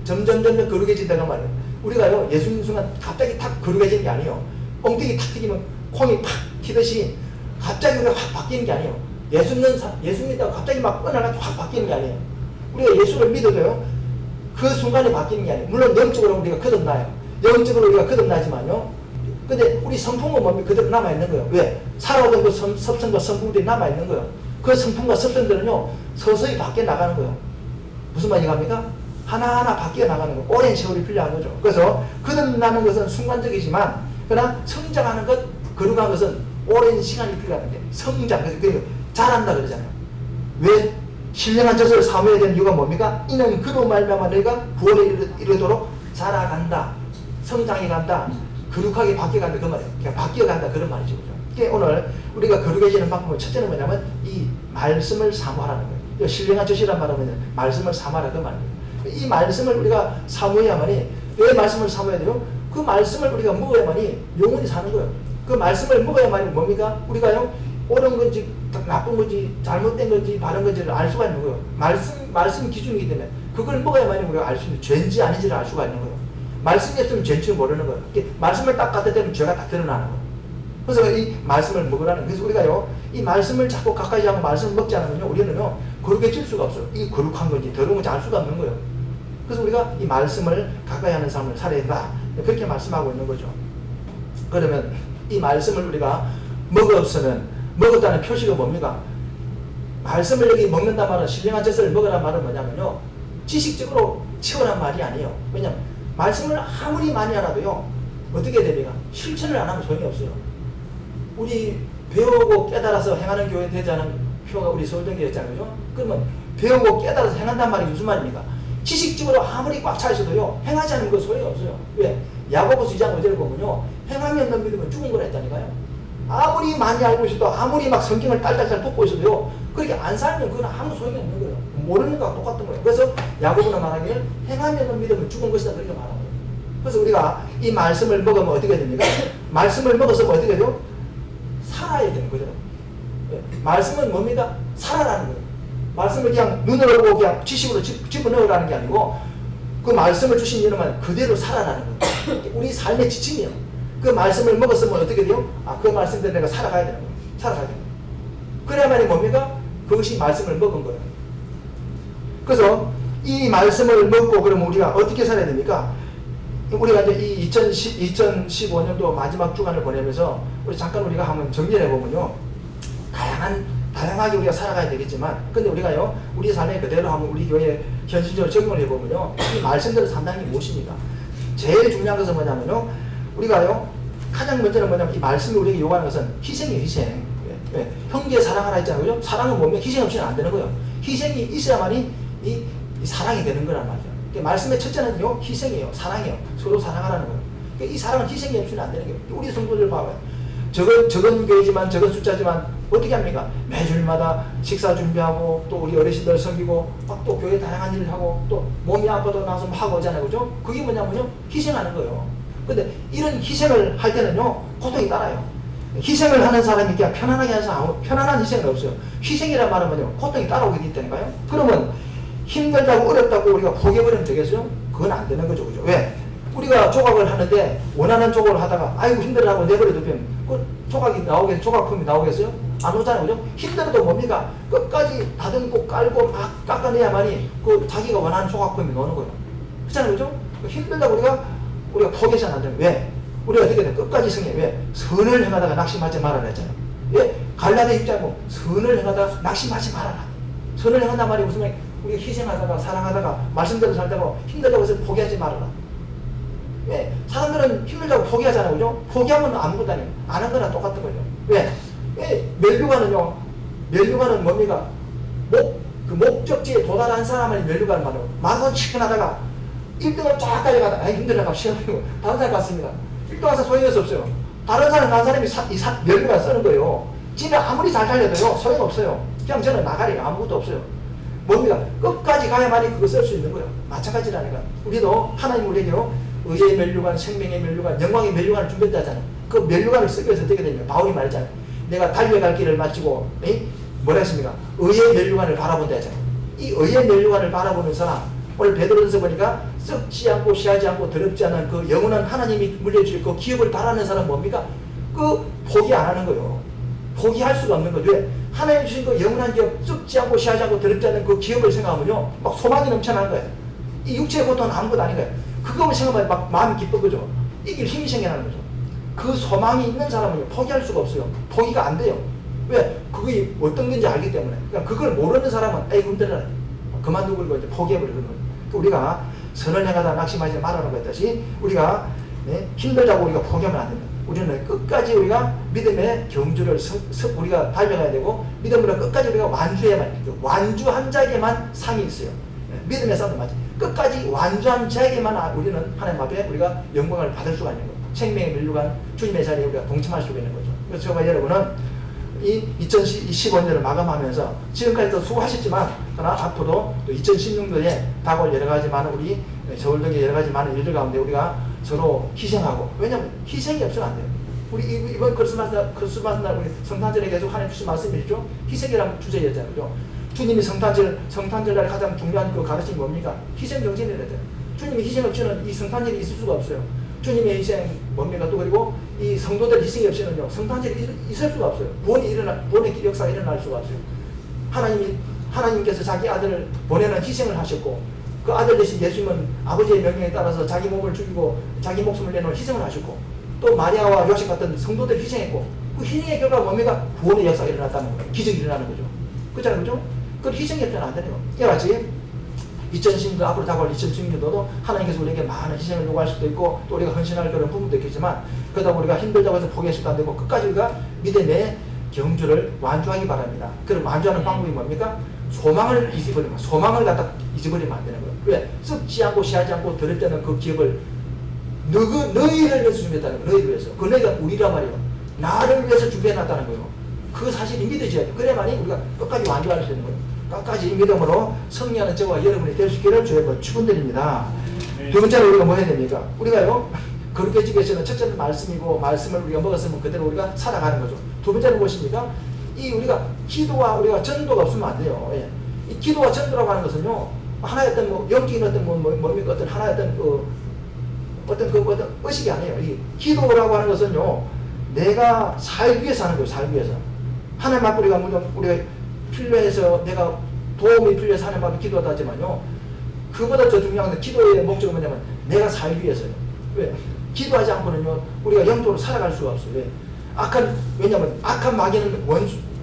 D: 점점 거룩해진다 그 말이에요. 우리가요 예수 믿는 순간 갑자기 탁 거룩해지는 게 아니에요. 엉덩이 탁 튀기면 콩이 팍 튀듯이 갑자기 우리가 확 바뀌는 게 아니에요. 예수 믿다가 갑자기 막 떠나가지고 확 바뀌는 게 아니에요. 우리가 예수를 믿어도요 그 순간에 바뀌는 게 아니에요. 물론 영적으로 우리가 거듭나요. 영적으로 우리가 거듭나지만요. 근데 우리 성품은 뭡니까? 그대로 남아있는 거예요. 왜? 살아오던 그 섭성과 성품들이 남아있는 거예요. 그 성품과 섭성들은요 서서히 바뀌어 나가는 거예요. 무슨 말이 갑니까? 하나하나 바뀌어 나가는 거. 오랜 세월이 필요한 거죠. 그래서 거듭나는 것은 순간적이지만 그러나 성장하는 것, 거룩한 것은 오랜 시간이 필요한데 성장, 그래서 자란다 그러잖아요. 왜? 신령한 젖을 사모해야 되는 이유가 뭡니까? 이는 그로 말미암아 너희가 구원에 이르도록 자라간다. 성장해 간다. 거룩하게 바뀌어간다 그 말이에요. 그냥 바뀌어간다 그런 말이죠. 그러니까 오늘 우리가 거룩해지는 방법은 첫째는 뭐냐면 이 말씀을 사모하라는 거예요. 신령한 젖이란 말은 말씀을 사모하라 그 말이에요. 이 말씀을 우리가 사모해야만이 왜 말씀을 사모해야 돼요? 그 말씀을 우리가 먹어야만이 영원히 사는 거예요. 그 말씀을 먹어야만이 뭡니까? 우리가요 옳은 건지 나쁜 건지 잘못된 건지 바른 건지를 알 수가 있는 거예요. 말씀 기준이기 때문에 그걸 먹어야만이 우리가 알 수 있는 죄인지 아닌지를 알 수가 있는 거예요. 말씀이 없으면 죄인지 모르는 거예요. 말씀을 딱 갖다 대면 죄가 딱 드러나는 거예요. 그래서 이 말씀을 먹으라는. 그래서 우리가요 이 말씀을 자꾸 가까이 하고 말씀을 먹지 않으면요 우리는요 거룩해질 수가 없어요. 이 거룩한 건지 더러운 건지 알 수가 없는 거예요. 그래서 우리가 이 말씀을 가까이 하는 삶을 살아야 된다. 그렇게 말씀하고 있는 거죠. 그러면 이 말씀을 우리가 먹었다는 표시가 뭡니까? 말씀을 여기 먹는다 말은 신령한 젖을 먹으라 말은 뭐냐면요 지식적으로 채우란 말이 아니에요. 왜냐면 말씀을 아무리 많이 알아도요 어떻게 됩니까? 실천을 안 하면 소용이 없어요. 우리 배우고 깨달아서 행하는 교회 되자는 표가 우리 서울전교였잖아요. 그러면 배우고 깨달아서 행한단 말이 무슨 말입니까? 지식적으로 아무리 꽉 차 있어도요 행하지 않는 거 소용이 없어요. 왜? 야고보서 2장 5절을 보면요 행함이 없는 믿음은 죽은 거라 했다니까요. 아무리 많이 알고 있어도 아무리 막 성경을 딸딸딸 뽑고 있어도요 그렇게 안 살면 그건 아무 소용이 없는 거예요. 모르는 거랑 똑같은 거예요. 그래서 야고보는 말하기를 행함이 없는 믿음은 죽은 것이다 그렇게 말하는 거예요. 그래서 우리가 이 말씀을 먹으면 어떻게 됩니까? 말씀을 먹어서 뭐 어떻게 돼요? 살아야 되는 거죠. 말씀은 뭡니까? 살아라는 거예요. 말씀을 그냥 눈으로 보고 그냥 지식으로 집어넣으라는 게 아니고 그 말씀을 주신 이름은 그대로 살아라는 거예요. 우리 삶의 지침이에요. 그 말씀을 먹었으면 어떻게 돼요? 그 말씀대로 내가 살아가야 되는 거예요. 살아가야 되는 거예요. 그래야만이 뭡니까? 그것이 말씀을 먹은 거예요. 그래서 이 말씀을 먹고 그러면 우리가 어떻게 살아야 됩니까? 우리가 이제 이 2015년도 마지막 주간을 보내면서 우리 잠깐 우리가 한번 정리해 보면요. 다양하게 우리가 살아가야 되겠지만 근데 우리가요 우리 삶에 그대로 한번 우리 교회에 현실적으로 적용을 해보면요 이 말씀대로 산다는 게 무엇입니까? 제일 중요한 것은 뭐냐면요 우리가요 가장 먼저는 뭐냐면 이 말씀이 우리에게 요구하는 것은 희생이에요. 희생. 왜? 형제 사랑하라 했잖아요. 그죠? 사랑은 뭐면 희생 없이는 안 되는 거예요. 희생이 있어야만이 이 사랑이 되는 거란 말이죠. 그러니까 말씀의 첫째는요 희생이에요. 사랑이에요. 서로 사랑하라는 거예요. 그러니까 이 사랑은 희생이 없이는 안 되는 거예요. 우리 성도들 봐봐요. 적은 교회지만 적은 숫자지만 어떻게 합니까? 매주일마다 식사 준비하고 또 우리 어르신들 섬기고 막 또 교회 다양한 일을 하고 또 몸이 아파도 나서 하고 오잖아요. 그죠? 그게 뭐냐면요 희생하는 거예요. 근데 이런 희생을 할 때는요 고통이 따라요. 희생을 하는 사람이 그냥 편안하게 해서 편안한 희생은 없어요. 희생이란 말은 뭐냐면 고통이 따라오게 있다니까요. 그러면 힘들다고 어렵다고 우리가 포기해버리면 되겠어요? 그건 안 되는 거죠. 그죠? 왜? 우리가 조각을 하는데 원하는 조각을 하다가 아이고 힘들다고 내버려두면 그 조각품이 나오겠어요? 안 오잖아요. 그죠? 힘들어도 뭡니까? 끝까지 다듬고 깔고 막 깎아내야만이 그 자기가 원하는 조각품이 나오는 거예요. 그렇잖아요. 그죠? 힘들다고 우리가 포기해서는 안 돼요. 왜? 우리가 어떻게 돼? 끝까지 승해. 왜? 선을 행하다가 낙심하지 말아라 했잖아요. 왜? 갈라데 입장고 선을 행하다가 낙심하지 말아라. 선을 행한단 말이 무슨 말이야? 우리가 희생하다가 사랑하다가 말씀대로 살다가 힘들다고 해서 포기하지 말아라. 왜? 사람들은 힘들다고 포기하잖아요. 그죠? 포기하면 아무것도 아니에요. 안 한 거랑 똑같은 거죠. 왜? 멸류관은요. 멸류관은 뭡니까? 목적지에 도달한 사람을 멸류관 말이에요. 마라톤 치근하다가 1등을 쫙 달려가다가 힘들다가 시험이고 다른 사람 갔습니다. 1등 와서 소용이 없어요. 다른 사람 간 사람이 멸류관 쓰는 거예요. 지는 아무리 잘 달려도요 소용없어요. 그냥 저는 나가리 아무것도 없어요. 뭡니까? 끝까지 가야만이 그거 쓸 수 있는 거예요. 마찬가지라니까. 우리도 하나님 우리에게요 의의 멸류관, 생명의 멸류관, 영광의 멸류관을 준비했다 하잖아요. 그 멸류관을 쓰기 위해서 어떻게 되냐? 바울이 말했잖아요. 내가 달려갈 길을 마치고 뭐라 했습니까? 의의 멸류관을 바라본다 했잖아요. 이 의의 멸류관을 바라보는 사람 오늘 베드로전서 보니까 썩지 않고 시하지 않고 더럽지 않은 그 영원한 하나님이 물려줄 그 기업을 바라는 사람은 뭡니까? 그 포기 안 하는 거예요. 포기할 수가 없는 거죠. 왜? 하나님 주신 그 영원한 기업, 썩지 않고 시하지 않고 더럽지 않은 그 기업을 생각하면요, 막 소망이 넘쳐나는 거예요. 이 육체의 고통은 아무것도 아닌 거예요. 그걸 생각하면 막 마음이 기쁜 거죠. 이길 힘이 생겨나는 거죠. 그 소망이 있는 사람은 포기할 수가 없어요. 포기가 안 돼요. 왜? 그게 어떤 건지 알기 때문에. 그러니까 그걸 모르는 사람은 에이 힘들어라, 그만두고 이제 포기해버리는 거예요. 우리가 선을 행하다 낙심하지 말라고 했듯이 우리가 힘들다고 우리가 포기하면 안 됩니다. 우리는 끝까지 우리가 믿음의 경주를 우리가 달려가야 되고, 믿음으로 끝까지 우리가 완주해야만, 완주한 자에게만 상이 있어요. 믿음의 싸움도 맞지. 끝까지 완주한 자에게만 우리는 하나님 앞에 우리가 영광을 받을 수가 있는 거예요. 생명의 밀류관 주님의 자리에 우리가 동참할 수가 있는 거죠. 그래서 저와 여러분은 이 2015년을 마감하면서 지금까지도 수고하셨지만, 그러나 앞으로 또 2016년에 다가올 여러 가지 많은 우리 서울동의 여러 가지 많은 일들 가운데 우리가 서로 희생하고, 왜냐하면 희생이 없으면 안 돼요. 우리 이번 크리스마스 날 우리 성탄절에 계속 하나님 주신 말씀이죠. 희생이라는 주제였잖아요. 그죠? 주님이 성탄절 날에 가장 중요한 그 가르침이 뭡니까? 희생 정신이래야 돼요. 주님이 희생 없이는 이 성탄절이 있을 수가 없어요. 주님의 희생 뭡니까? 또 그리고 이 성도들 희생이 없이는요, 성탄절이 있을 수가 없어요. 구원의 역사가 일어날 수가 없어요. 하나님께서 자기 아들을 보내는 희생을 하셨고, 그 아들 대신 예수님은 아버지의 명령에 따라서 자기 몸을 죽이고 자기 목숨을 내놓은 희생을 하셨고, 또 마리아와 요셉 같은 성도들 희생했고, 그 희생의 결과가 뭡니까? 구원의 역사가 일어났다는 거예요. 기적이 일어나는 거죠. 그렇잖아요. 그죠? 그 희생이 없으면 안 되는 거예요. 이와 같이 2016년, 앞으로 다가올 2016년도도 하나님께서 우리에게 많은 희생을 요구할 수도 있고, 또 우리가 헌신할 그런 부분도 있겠지만, 그러다 우리가 힘들다고 해서 포기할 수도 안 되고, 끝까지 우리가 믿음의 경주를 완주하기 바랍니다. 그럼 완주하는 방법이 뭡니까? 소망을 잊어버리면, 소망을 갖다 잊어버리면 안 되는 거예요. 왜? 썩지 않고 시하지 않고 더럽지 않은 그 기업을 너희를 위해서 준비했다는 거예요. 너희를 위해서. 그 너희가 우리란 말이에요. 나를 위해서 준비해놨다는 거예요. 그 사실이 믿어져야 돼요. 그래야만이 우리가 끝까지 완주할 수 있는 거예요. 끝까지 믿음으로 승리하는 저와 여러분이 될 수 있기를 주의 축원드립니다. 두 번째로 우리가 뭐 해야 됩니까? 우리가요, 거룩의 집에서는 첫째는 말씀이고, 말씀을 우리가 먹었으면 그대로 우리가 살아가는 거죠. 두 번째는 무엇입니까? 우리가 기도와 우리가 전도가 없으면 안 돼요. 예. 이 기도와 전도라고 하는 것은요, 하나의 어떤 영적인 어떤 뭡니까? 어떤 하나의 어떤 의식이 아니에요. 이 기도라고 하는 것은요, 내가 살기 위해서 하는 거예요. 살기 위해서. 하나님 앞에 우리가 필요해서, 내가 도움이 필요해서 하나님 앞에 기도하다 하지만요, 그보다 더 중요한 건 기도의 목적은 뭐냐면 내가 살기 위해서요. 왜? 기도하지 않고는요, 우리가 영적으로 살아갈 수가 없어요. 왜? 왜냐면 악한 마귀는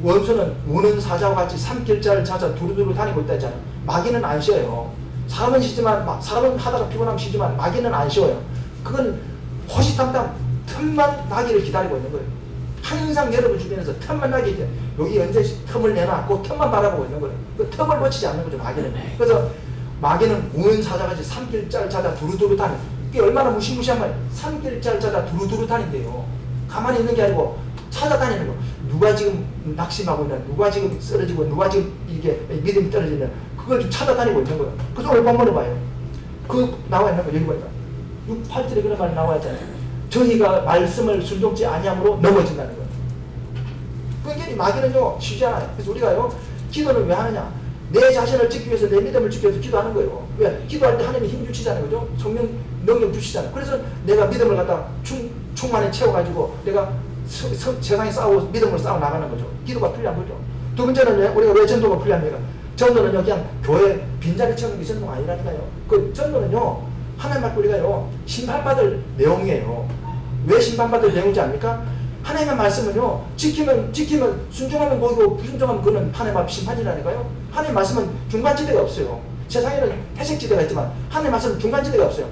D: 원수는 우는 사자와 같이 삼킬자를 찾아 두루두루 다니고 있다 했잖아요. 마귀는 안 쉬어요. 사람은 쉬지만, 사람은 하다가 피곤하면 쉬지만 마귀는 안 쉬어요. 그건 호시탐탐 틈만 나기를 기다리고 있는 거예요. 항상 여러분 주변에서 틈만 나기 때문에 여기 언제 틈을 내놔, 그 틈만 바라보고 있는 거예요. 그 틈을 놓치지 않는 거죠, 마귀는. 그래서 마귀는 우는 사자같이 삼킬자를 찾아 두루두루 다니. 그게 얼마나 무시무시한 말이에요. 삼킬자를 찾아 두루두루 다닌대요. 가만히 있는 게 아니고 찾아다니는 거. 누가 지금 낙심하고 있는, 누가 지금 쓰러지고, 누가 지금 이게 믿음이 떨어지는, 그걸 좀 찾아다니고 있는 거예요. 그래서 오늘 본문을 봐요. 그 나와 있는 거 여기 보니까 8절에 그런 말이 나와 있잖아요. 저희가 말씀을 순종치 아니함으로 넘어진다는 거예요. 그러니까 마귀는요, 쉬지 않아요. 그래서 우리가요, 기도는 왜 하느냐? 내 자신을 지키기 위해서, 내 믿음을 지키기 위해서 기도하는 거예요. 왜? 기도할 때 하나님이 힘 주시잖아요. 그죠? 성령 능력 주시잖아요. 그래서 내가 믿음을 갖다 충만히 채워가지고 내가 세상에 믿음으로 싸워 나가는 거죠. 기도가 필요한 거죠. 두 번째는 우리가 왜 전도가 필요합니까? 전도는요, 그냥 교회 빈자리 채우는 게 전도가 아니라니까요. 그 전도는요, 하나님 앞에 우리가요, 심판받을 내용이에요. 왜 심판받을 내용인지 압니까? 하나님의 말씀은요, 지키면 순종하면 복이고 불순종하면 그는 하나님 앞에 심판이라니까요. 하나님의 말씀은 중간지대가 없어요. 세상에는 회색지대가 있지만 하나님의 말씀은 중간지대가 없어요.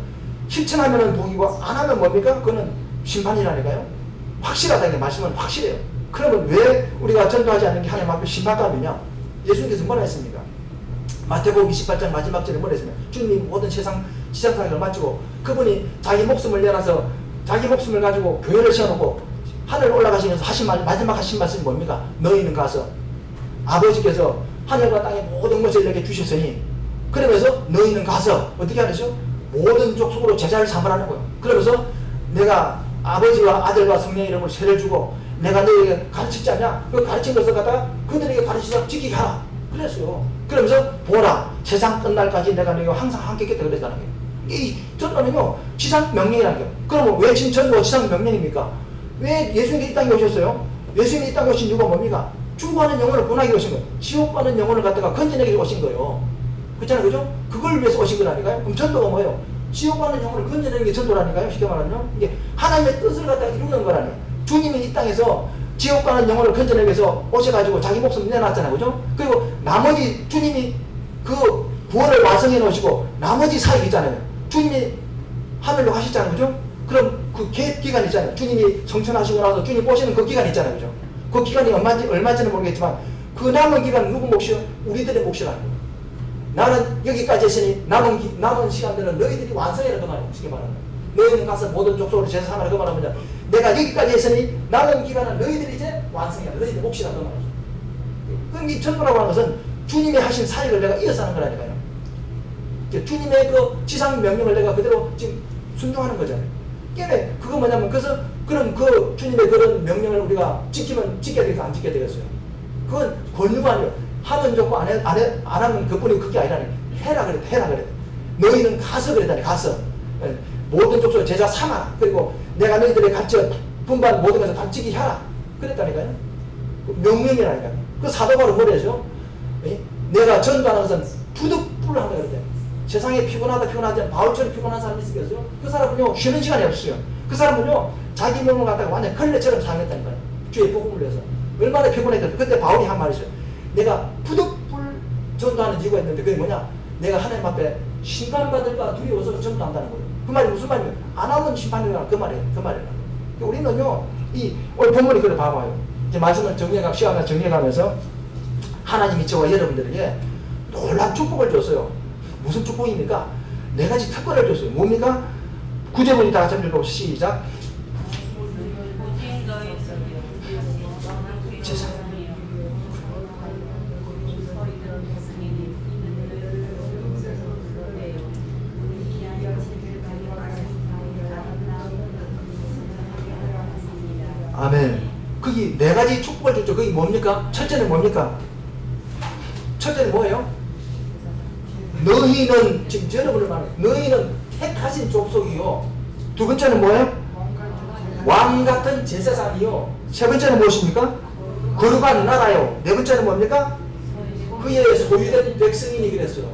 D: 실천하면 복이고 안 하면 뭡니까? 그는 심판이라니까요. 확실하다는 게 말씀은 확실해요. 그러면 왜 우리가 전도하지 않는 게 하나님 앞에 심판감이냐? 예수님께서 뭐라 했습니까? 마태복음 28장 마지막 절에 뭐라 했습니까? 주님이 모든 지상사역을 마치고 그분이 자기 목숨을 내놔서 자기 목숨을 가지고 교회를 세워놓고 하늘 올라가시면서 마지막 하신 말씀이 뭡니까? 너희는 가서 아버지께서 하늘과 땅의 모든 것을 내게 주셨으니, 그러면서 너희는 가서 어떻게 하죠? 모든 족속으로 제자를 삼으라는 거예요. 그러면서 내가 아버지와 아들과 성령의 이름을 세례를 주고 내가 너희에게 가르치지 않냐? 그 가르친 것을 갖다가 그들에게 가르치서 지키게 하라. 그랬어요. 그러면서 보라, 세상 끝날까지 내가 너희와 항상 함께 있겠다 그랬다는 거예요. 이 전도는요, 지상 명령이라는 거예요. 그러면 왜 지금 전도가 지상 명령입니까? 왜 예수님이 이 땅에 오셨어요? 예수님이 이 땅에 오신 이유가 뭡니까? 죽어가는 영혼을 구원하기 오신 거예요. 지옥 가는 영혼을 갖다가 건져내기 오신 거예요. 그렇잖아요, 그죠? 그걸 위해서 오신 거라니까요. 그럼 전도가 뭐예요? 지옥 가는 영혼을 건져내는 게 전도라니까요. 쉽게 말하면 이게 하나님의 뜻을 갖다가 이루는 거라니까요. 주님이 이 땅에서 지옥 가는 영혼을 건져내기 위해서 오셔가지고 자기 목숨 내놨잖아요, 그죠? 그리고 나머지 주님이 그 구원을 완성해 놓으시고 나머지 사역 있잖아요. 주님이 하늘로 가셨잖아요, 그죠? 그럼 그 기간 있잖아요. 주님이 성천하시고 나서 주님 오시는 그 기간 있잖아요, 그죠? 그 기간이 얼마인지는 모르겠지만 그 남은 기간 누구 몫이요? 우리들의 몫이라는 거예요. 나는 여기까지 했으니 남은 시간들은 너희들이 완성해라 그 말이에요. 쉽게 말하면 너희는 가서 모든 족속으로 제사 삼아라 그 말하면 내가 여기까지 했으니 남은 기간은 너희들이 이제 완성해라. 너희들 몫이라 그 말이에요. 그럼 이 전도라고 하는 것은 주님이 하신 사역을 내가 이어서 하는 거라니까요. 주님의 그 지상 명령을 내가 그대로 지금 순종하는 거잖아요. 깨네. 그거 뭐냐면 그럼 그 주님의 그런 명령을 우리가 지켜야 되겠어, 안 지켜야 되겠어요? 그건 권유가 아니에요. 하면 좋고 안 하면 그뿐이고 그게 아니라니. 해라 그래. 너희는 가서 그랬다니, 가서. 모든 족속을 제자 삼아. 그리고 내가 너희들의 가르쳐 분반 모든 것을 다 지키게 하라. 그랬다니까요. 명령이라니까요. 그 사도 바울은 뭐래죠? 내가 전도하는 것은 부득불한다 그랬대요. 세상에 피곤하지 않은 바울처럼 피곤한 사람이 있겠어요? 그 사람은요, 쉬는 시간이 없어요. 그 사람은요, 자기 몸을 갖다가 완전 걸레처럼 사용했다니까요. 주의 복음을 위해서. 얼마나 피곤했겠어요. 그때 바울이 한 말이죠. 내가 부득불 전도하는 이유가 있는데 그게 뭐냐? 내가 하나님 앞에 심판받을까 두려워서 전도한다는 거예요. 그 말이 무슨 말이에요? 안 하면 심판이라 그 말이에요. 우리는요, 오늘 본문이 그래 봐봐요. 이제 말씀을 시간을 정리해가면서 하나님이 저와 여러분들에게 놀라운 축복을 줬어요. 무슨 축복입니까? 네 가지 특권을 줬어요. 뭡니까? 구제문이 다 같이 읽어보시죠. 시작. 제사. 아멘. 거기 네 가지 축복을 줬죠. 그게 뭡니까? 첫째는 뭡니까? 첫째는 뭐예요? 너희는, 지금 여러분을 말해요. 너희는 택하신 족속이요. 두 번째는 뭐예요? 왕 같은 제사장이요. 세 번째는 무엇입니까? 거룩한 나라요. 네 번째는 뭡니까? 그의 소유된 백성이니 그랬어요.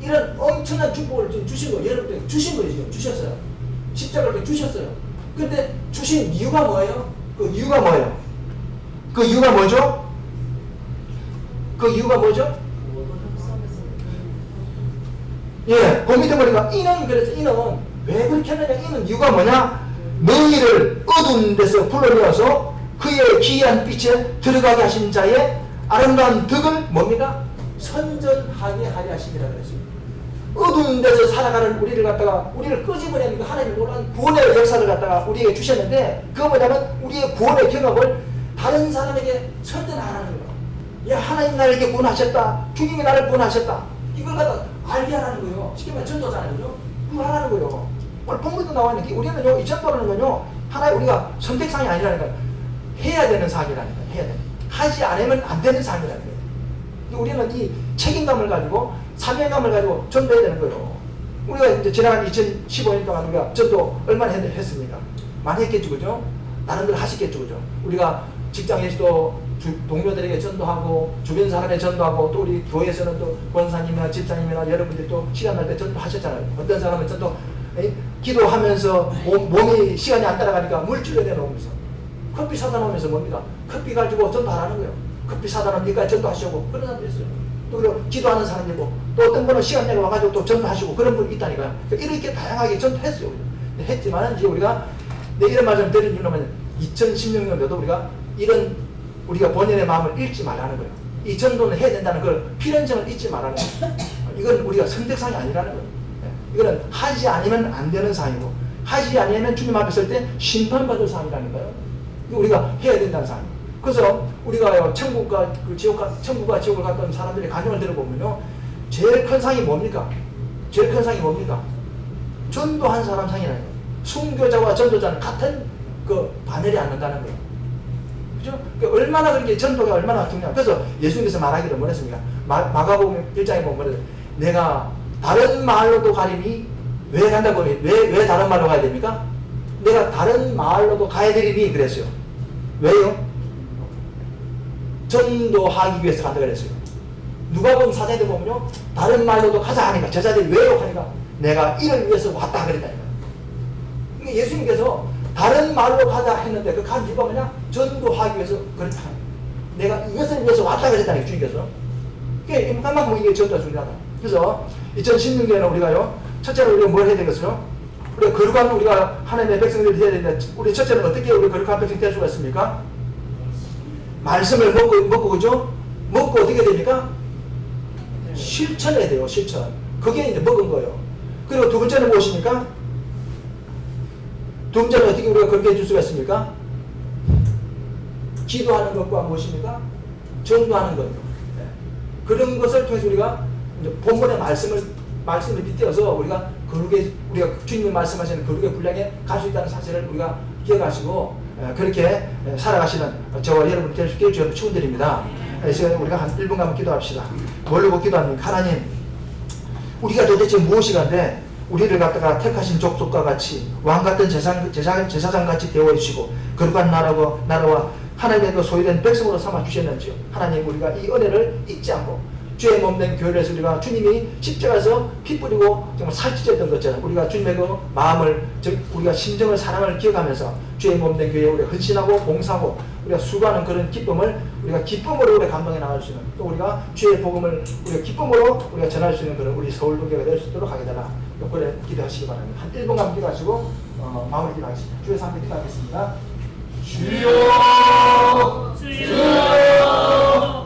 D: 이런 엄청난 축복을 지금 주신 거예요. 여러분들 주신 거예요. 지금 주셨어요. 십자가를 주셨어요. 근데 주신 이유가 뭐예요? 그 이유가 뭐예요? 그 이유가 뭐죠? 예, 그 밑에 보니까 이는 그래서 이는 왜 그렇게 하느냐? 이는 이유가 뭐냐? 너희를 어두운 데서 불러내어서 그의 기이한 빛에 들어가게 하신 자의 아름다운 덕을 뭡니까? 선전하게 하려 하심이라 그랬어요. 어두운 데서 살아가는 우리를 갖다가 우리를 끄집어내는 그 하나님의 놀라운 구원의 역사를 갖다가 우리에게 주셨는데 그거 뭐냐면 우리의 구원의 경험을 다른 사람에게 선전하라는 거예요. 야, 하나님 나를 이렇게 구원하셨다. 주님이 나를 구원하셨다. 이걸 갖다 알게 하라는 거예요. 쉽게 말하면 전도잖아요. 그죠? 그거 하라는 거예요. 오늘 본문도 나왔는데 우리는요, 이 전도라는 건요, 하나의 우리가 선택상이 아니라는 거예요. 해야 되는 사항이라는 거예요. 해야 되는. 하지 않으면 안 되는 사항이라는 거예요. 우리는 이 책임감을 가지고 사명감을 가지고 전도해야 되는 거예요. 우리가 이제 지나간 2015년 동안 우리가 전도 얼마나 했습니까? 많이 했겠죠, 그죠? 나름대로 하시겠죠, 그죠? 우리가 직장에서도 동료들에게 전도하고 주변 사람에 전도하고 또 우리 교회에서는 또 권사님이나 집사님이나 여러분들이 또 시간 날 때 전도하셨잖아요. 어떤 사람은 전도 기도하면서 몸이 시간이 안 따라가니까 물줄여 내놓으면서 커피 사다 놓으면서 뭡니까? 커피 가지고 전도하라는 거예요. 커피 사다 놓으니까 전도하시고 그런 사람도 있어요. 또 그리고 기도하는 사람이고 또 어떤 분은 시간 내고 와가지고 또 전도하시고 그런 분이 있다니까요. 이렇게 다양하게 전도했어요. 했지만 이제 우리가 이런 말씀을 드린 이유는 2016년도도 우리가 본연의 마음을 잃지 말라는 거예요. 이 전도는 해야 된다는 걸 필연성을 잊지 말라는 거예요. 이건 우리가 선택상이 아니라는 거예요. 이거는 하지 않으면 안 되는 사항이고 하지 않으면 주님 앞에 설 때 심판받을 사항이라는 거예요. 이거 우리가 해야 된다는 사항이에요. 그래서 우리가 천국과 지옥을 갔던 사람들의 가정을 들어보면요, 제일 큰 상이 뭡니까? 전도한 사람 상이라는 거예요. 순교자와 전도자는 같은 그 바늘에 앉는다는 거예요. 그죠? 그러니까 얼마나 그렇게 전도가 얼마나 중요한. 그래서 예수님께서 말하기를 뭐랬습니까? 마가복음 1장에 보면 내가 다른 마을로도 가리니 왜 간다고 왜 다른 마을로 가야 됩니까? 내가 다른 마을로도 가야 되리니 그랬어요. 왜요? 전도하기 위해서 간다 그랬어요. 누가복음 4장에 보면요, 다른 마을로도 가자 하니까 제자들이 왜요? 하니까 내가 이를 위해서 왔다 그랬다니까. 그러니까 예수님께서 다른 마을로 가자 했는데 그 간 이유가 뭐냐? 전도하기 위해서 그랬다. 내가 이것을 위해서 왔다 그랬다니까 주님께서. 그러니까 그만큼 이게 전도가 중요하다. 그래서 2016년에는 우리가요, 첫째로 우리가 뭘 해야 되겠어요? 우리가 거룩한 우리가 하나님의 백성들이 되어야 되는데, 우리 첫째는 어떻게 우리 거룩한 백성이 될 수가 있습니까? 말씀을 먹고 그죠? 먹고 어떻게 됩니까? 실천해야 돼요. 실천. 그게 이제 먹은 거예요. 그리고 두 번째는 무엇입니까? 두 번째는 어떻게 우리가 그렇게 해줄 수가 있습니까? 기도하는 것과 무엇입니까? 전도하는 거예요. 네. 그런 것을 통해서 우리가 이제 본문의 말씀을 빗대어서 우리가 주님이 말씀하시는 거룩의 분량에 갈 수 있다는 사실을 우리가 기억하시고 그렇게 살아가시는 저와 여러분 될 수 있게 주여 축원드립니다. 이 시간에 우리가 한 1분간 기도합시다. 뭘로 기도합니까? 하나님, 우리가 도대체 무엇이간데 우리를 갖다가 택하신 족속과 같이 왕같은 제사장 같이 되어 주시고 거룩한 나라와 하나님의 그 소유된 백성으로 삼아 주셨는지요. 하나님, 우리가 이 은혜를 잊지 않고 주의 몸된 교회를 해서 우리가 주님이 십자가에서 피 뿌리고 정말 살찌졌던 것처럼 우리가 주님의 그 마음을, 우리가 심정을, 사랑을 기억하면서 주의 몸된 교회에 우리가 헌신하고 봉사하고 우리가 수고하는 그런 기쁨을 우리가 기쁨으로 우리가 감동해 나갈 수 있는, 또 우리가 주의 복음을 우리가 기쁨으로 우리가 전할 수 있는 그런 우리 서울동교가 될 수 있도록 하게 되라. 그래 기도하시기 바랍니다. 한 1분간 기도하시고 마무리 기도하겠습니다. 주의 삶에 기도하겠습니다.
B: 주여, 주여,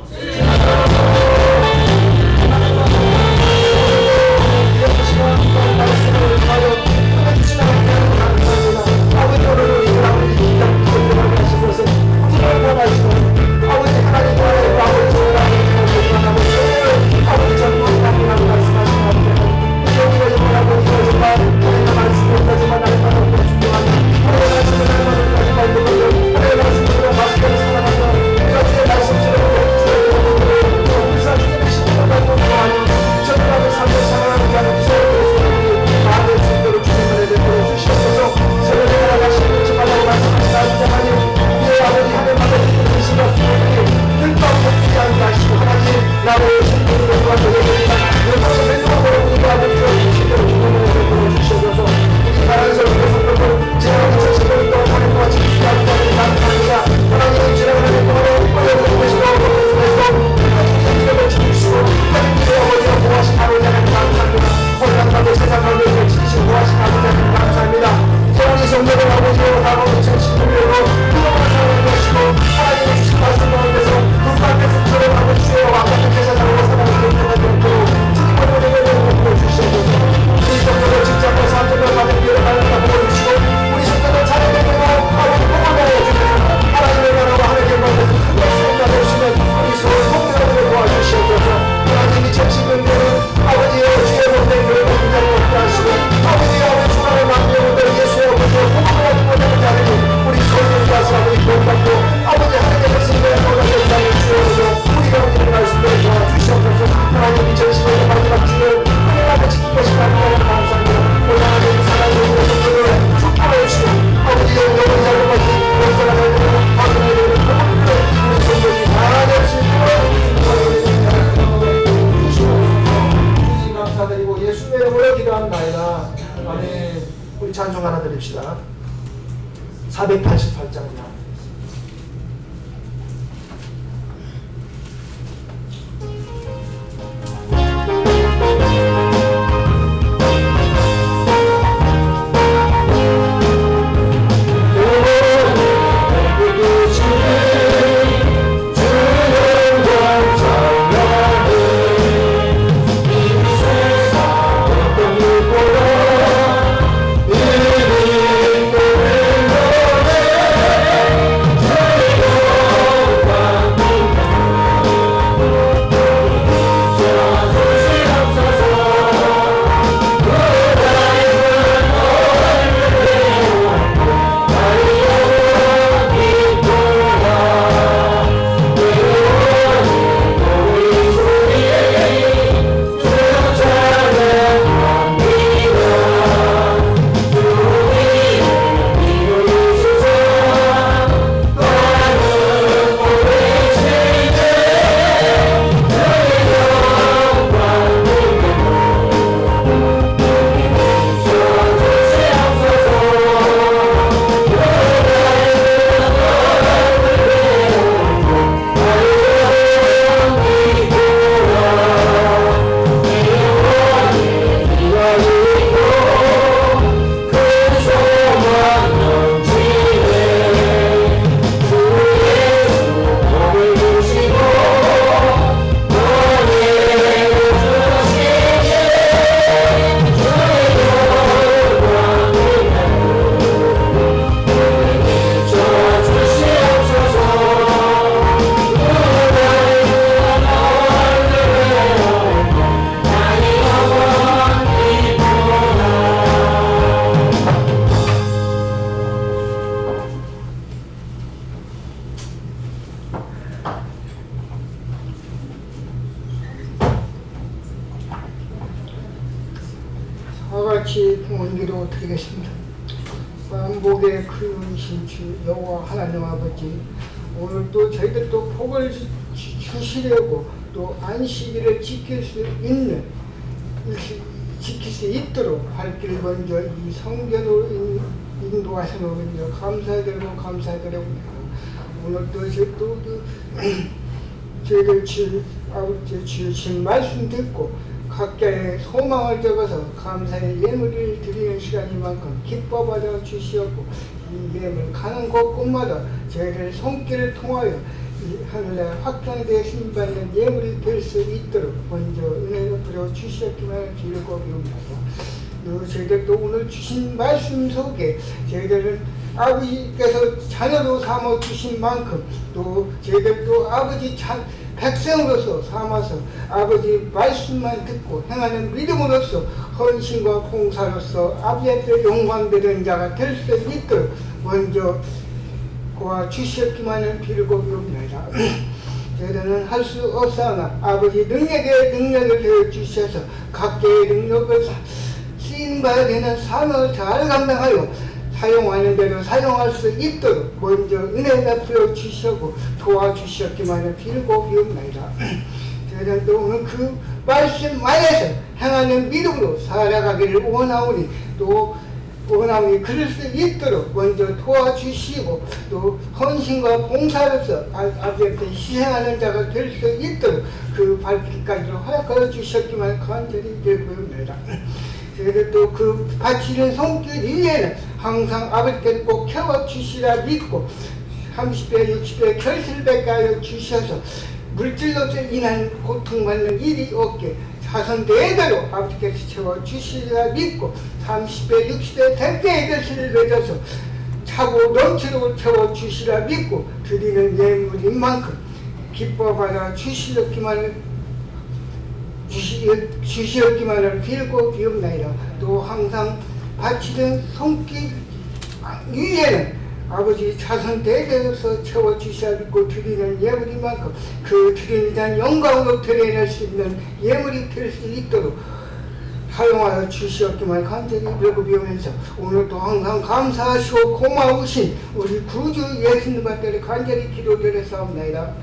D: 찬송 하나 드립시다. 488장입니다.
E: 같이 부모님도 드리겠습니다. 만복의 크신 주 여호와 하나님 아버지, 오늘 또 저희들 또 복을 주시려고 또 안식일을 지킬 수 있도록 할 길 먼저 이 성전으로 인도하시는 감사드리고 감사드립니다. 오늘 또 저희들 아버지 주신 말씀 듣고 각자의 소망을 적어서 감사의 예물을 드리는 시간이만큼 기뻐 받아 주시었고, 이 예물 가는 곳곳마다 저희들 손길을 통하여 이 하늘나라 확장되신 받는 예물이 될 수 있도록 먼저 은혜를 부려 주시었기만 빌고 비옵니다. 저희들도 오늘 주신 말씀 속에 저희들은 아버지께서 자녀로 삼아 주신 만큼 또 저희들도 아버지 백성으로서 삼아서 아버지 말씀만 듣고 행하는 믿음으로서 헌신과 봉사로서 아버지 앞에 영광되는 자가 될 수 있도록 먼저 도와주셨기만을 빌고 비옵니다. 저희들은 할 수 없사오나 아버지 능력을 되어 주셔서 각자의 능력을 쓰임받아야 되는 사명을 잘 감당하여 사용하는 대로 사용할 수 있도록 먼저 은혜 베풀어 주시고 도와주셨기만을 빌고 비옵나이다. 저희들은 또 오늘 그 말씀 안에서 행하는 믿음으로 살아가기를 원하오니 또 원하오니 그럴 수 있도록 먼저 도와주시고 또 헌신과 봉사로서 아버지한테 희생하는 자가 될 수 있도록 그 발길까지로 허락하여 주셨기만 간절히 빌고옵나이다. 저희들 또 그 바치는 손길 위에는 항상 아버지께서 꼭 채워주시라 믿고 30배, 60배 결실밖에 하여 주셔서 물질로서 인한 고통받는 일이 없게 자선 대대로 아버지께서 채워주시라 믿고 30배, 60배, 100배의 결실을 맺어서 차고 넘치도록 채워주시라 믿고 드리는 예물인 만큼 기뻐받아 주시었기만을 빌고 비옵나이다. 또 항상 바치는 손길 위에는 아버지 자선 대대로서 채워주셔야 믿고 드리는 예물인 만큼 그 드리는 자는 영광으로 드려낼 수 있는 예물이 될 수 있도록 사용하여 주시었기만 간절히 빌고 비오면서 오늘도 항상 감사하시고 고마우신 우리 구주 예수님 앞에 간절히 기도드렸사옵나이다.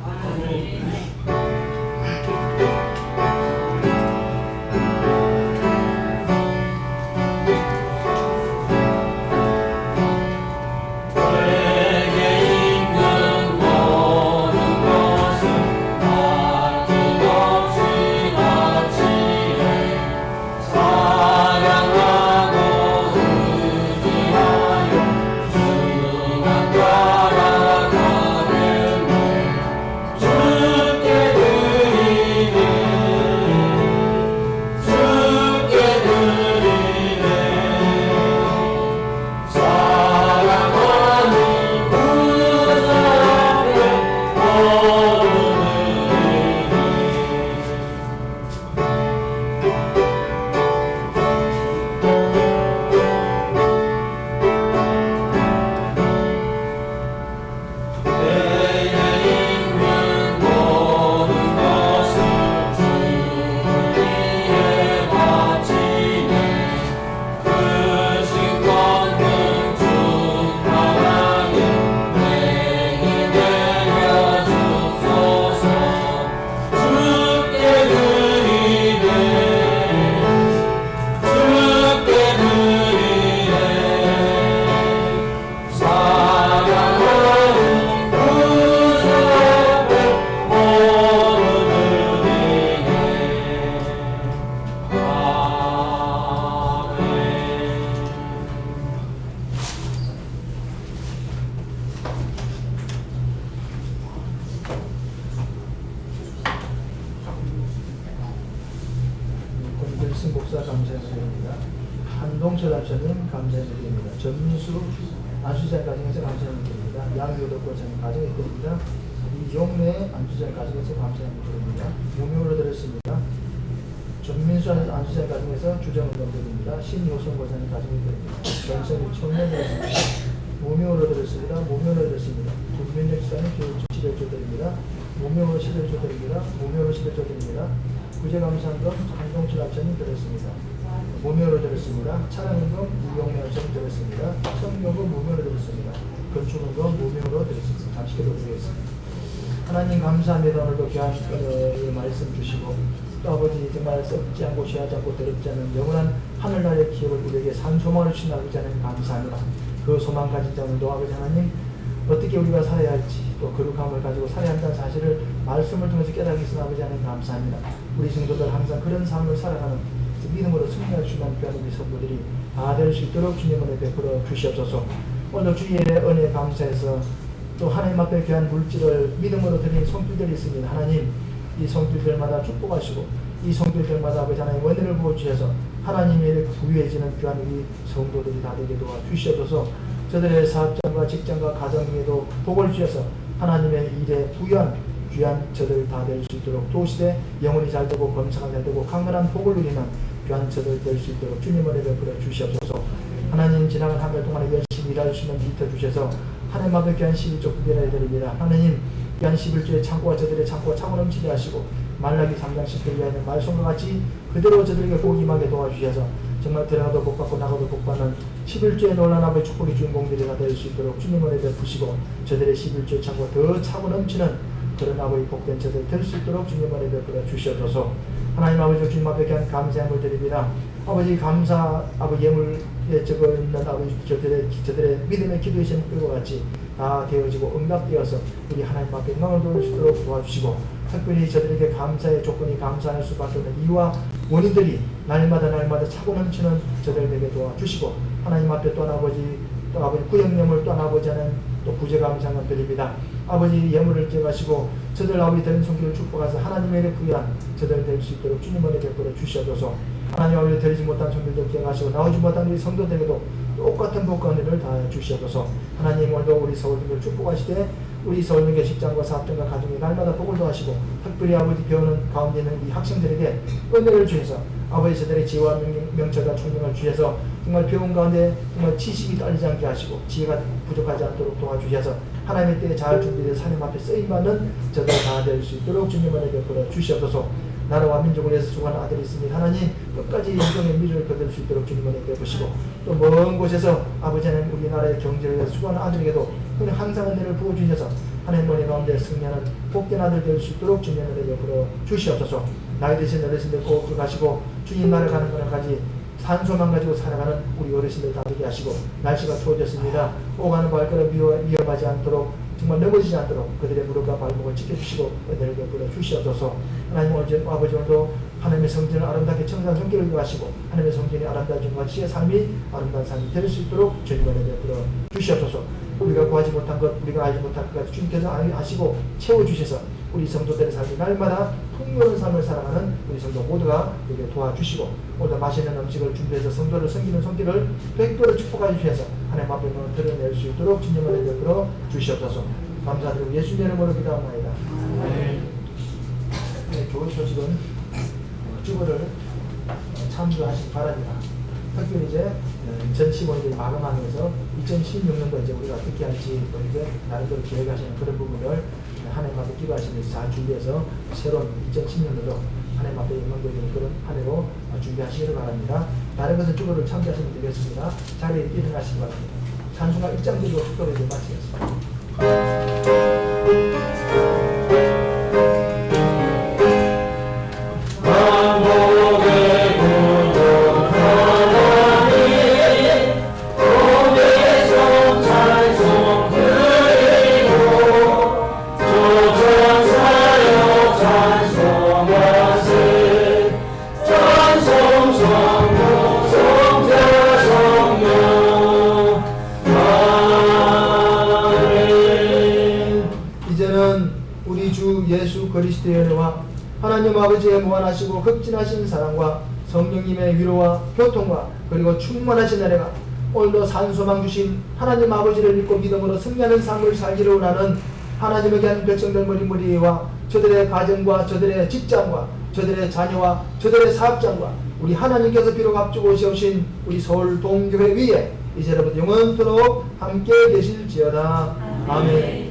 A: 목사 감사드립니다. 한동철 합사님 감사드립니다. 전민수 안수장 가정에서 감사드립니다. 양교덕 고장 가정에 드립니다. 이용래 안수장 가정에서 감사드립니다. 무명으로 드렸습니다. 전민수 안수장 가정에서 주정운동 드립니다. 신효성 고장 가정에 드립니다. 전선이 청년이었습니다. 무명으로 드렸습니다. 무명으로 드렸습니다. 김민혁 지사님 교육 11조 드립니다. 무명으로 11조 드립니다. 무명으로 11조 드립니다. 구제감사한금 한동철 합사님 드렸습니다.
D: 무료로 드렸습니다. 차량임금 이용료좀 드렸습니다. 성경금 무료로 드렸습니다. 건축임금 무료로 드렸습니다. 잠시 기도드리겠습니다. 하나님 감사합니다. 오늘도 귀한 말씀 주시고 또 아버지 정말 썩지 않고 쉬하지 않고 더럽지 않은 영원한 하늘나라의 기업을 우리에게 산소망을 주신 아버지 하나님 감사합니다. 그 소망 가진 자 오늘도 아버지 하나님 어떻게 우리가 살아야 할지 또 거룩함을 가지고 살아야 한다는 사실을 말씀을 통해서 깨닫게 하신 아버지 하나님 감사합니다. 우리 성도들 항상 그런 삶을 살아가는 믿음으로 승리할 수 있는 귀한 우리 성도들이 다 될 수 있도록 주님 은혜 베풀어 주시옵소서. 오늘 주의 은혜 감사해서 또 하나님 앞에 귀한 물질을 믿음으로 드린 손길들이 있습니다. 하나님 이 손길들마다 축복하시고 이 손길들마다 아버지 하나님 은혜를 부어주셔서 하나님의 부유해지는 귀한 우리 성도들이 다 되게 도와주시옵소서. 저들의 사업장과 직장과 가정 중에도 복을 주셔서 하나님의 일에 부유한 귀한 저들 다 될 수 있도록 도시대 영혼이 잘 되고 검사가 잘 되고 강건한 복을 누리는 귀한 저들 될 수 있도록 주님 은혜 베풀어 주시옵소서. 하나님 지나간 한 달 동안에 열심히 일할 수 있는 믿어 주셔서 하나님 앞에 귀한 11조 구별해 드립니다. 하나님 귀한 11조의 창고와 저들의 창고가 차고 넘치게 하시고 말라기 3장 10절 위하는 말씀과 같이 그대로 저들에게 복 임하게 도와주셔서 정말 들어가도 복받고 나가도 복받는 11조의 놀라운 아버지 축복의 주인공들이 다 될 수 있도록 주님 은혜 베푸시고 저들의 11조의 창고가 더 차고 넘치는 그런 아버지 복된 저들 될 수 있도록 주님 은혜 베풀어 주시옵소서. 하나님 아버지 주님 앞에 귀한 감사함을 드립니다. 아버지 감사 아버지 예물에 적어 있는 아버지 저들의 믿음의 기도의 제목들과 같이 다 되어지고 응답되어서 우리 하나님 앞에 영광을 돌릴 수 있도록 도와주시고 특별히 저들에게 감사의 조건이 감사할 수밖에 없는 이유와 원인들이 날마다 차고 넘치는 저들에게 도와주시고 하나님 앞에 또 아버지 구역념을 또 아버지 하는 또 구제 감사를 드립니다. 아버지 예물을 기억하시고 저들 아버지 드린 손길을 축복하셔서 하나님의 귀한 저들 될 수 있도록 주님 은혜 베풀어 주시옵소서. 하나님 아버지 드리지 못한 손길도 기억하시고 나오지 못한 우리 성도들에게도 똑같은 복과 은혜를 다 주시옵소서. 하나님 오늘도 우리 서울님을 축복하시되 우리 서울님의 직장과 사업장과 가정에 날마다 복을 더하시고 특별히 아버지 배우는 가운데 있는 이 학생들에게 은혜를 주셔서 아버지 저들의 지혜와 명철과 총명을 주셔서 정말 배운 가운데 정말 지식이 떨리지 않게 하시고 지혜가 부족하지 않도록 도와주셔서 하나님의 때에 잘 준비되어 하나님 앞에 쓰임받는 저들 다 될 수 있도록 주님 은혜 베풀어 주시옵소서. 나라와 민족을 위해서 수고하는 아들이 있습니다. 하나님 끝까지 인정의 미래를 거둘 수 있도록 주님 은혜 베푸시고 또 먼 곳에서 아버지 하나님 우리나라의 경제를 위해서 수고하는 아들에게도 그냥 항상 은혜를 부어주셔서 하나님 은혜 가운데 승리하는 복된 아들 될 수 있도록 주님 은혜 베풀어 주시옵소서. 나이 드신 어르신들 꼭 들어가시고 주님 나라 가는 그날까지 산소만 가지고 살아가는 우리 어르신들 다 되게 하시고 날씨가 추워졌습니다. 오가는 발걸음 위험하지 않도록 정말 넘어지지 않도록 그들의 무릎과 발목을 지켜주시고 은혜를 베풀어 주시옵소서. 하나님 아버지 오늘도 하나님의 성전을 아름답게 청산 성결을 이루하시고 하나님의 성전이 아름다운 중과 지의 삶이 아름다운 삶이 될 수 있도록 주님 은혜 베풀어 주시옵소서. 우리가 구하지 못한 것 우리가 알지 못한 것까지 주님께서 아시고 채워주셔서 우리 성도들의 삶이 날마다 풍요로운 삶을 살아가는 우리 성도 모두가 우리를 도와주시고 오늘 맛있는 음식을 준비해서 성도를 섬기는 손길을 백도로 축복해 주셔서 하나님 앞에 드러낼 수 있도록 주님 은혜 베풀어 주시옵소서. 감사드리고 예수님의 이름으로 기도합니다. 네, 좋은 소식은 주보를 참조하시기 바랍니다. 특별히 이제 2015년을 마감하면서 2016년도 이제 우리가 어떻게 할지 또 이제 나름대로 계획하시는 그런 부분을 하나님 앞에 기도하시면서 잘 준비해서 새로운 2010년도도 하나님 앞에 영광 돌리는 그런 한 해로 준비하시기를 바랍니다. 다른 것은 주보를 참조하시면 되겠습니다. 자리에 일어나시기 바랍니다. 찬송가 1장 드리고 축도를 좀 마치겠습니다. 그리스도의 은혜와 하나님 아버지의 무한하시고 극진하신 사랑과 성령님의 위로와 교통과 그리고 충만하신 은혜가 오늘도 산소망 주신 하나님 아버지를 믿고 믿음으로 승리하는 삶을 살기를 원하는 하나님에게 한 백성들 머리머리와 저들의 가정과 저들의 직장과 저들의 자녀와 저들의 사업장과 우리 하나님께서 비록 앞두고 세우신 우리 서울 동교회 위에 이제부터 영원토록 함께 계실지어다. 아멘.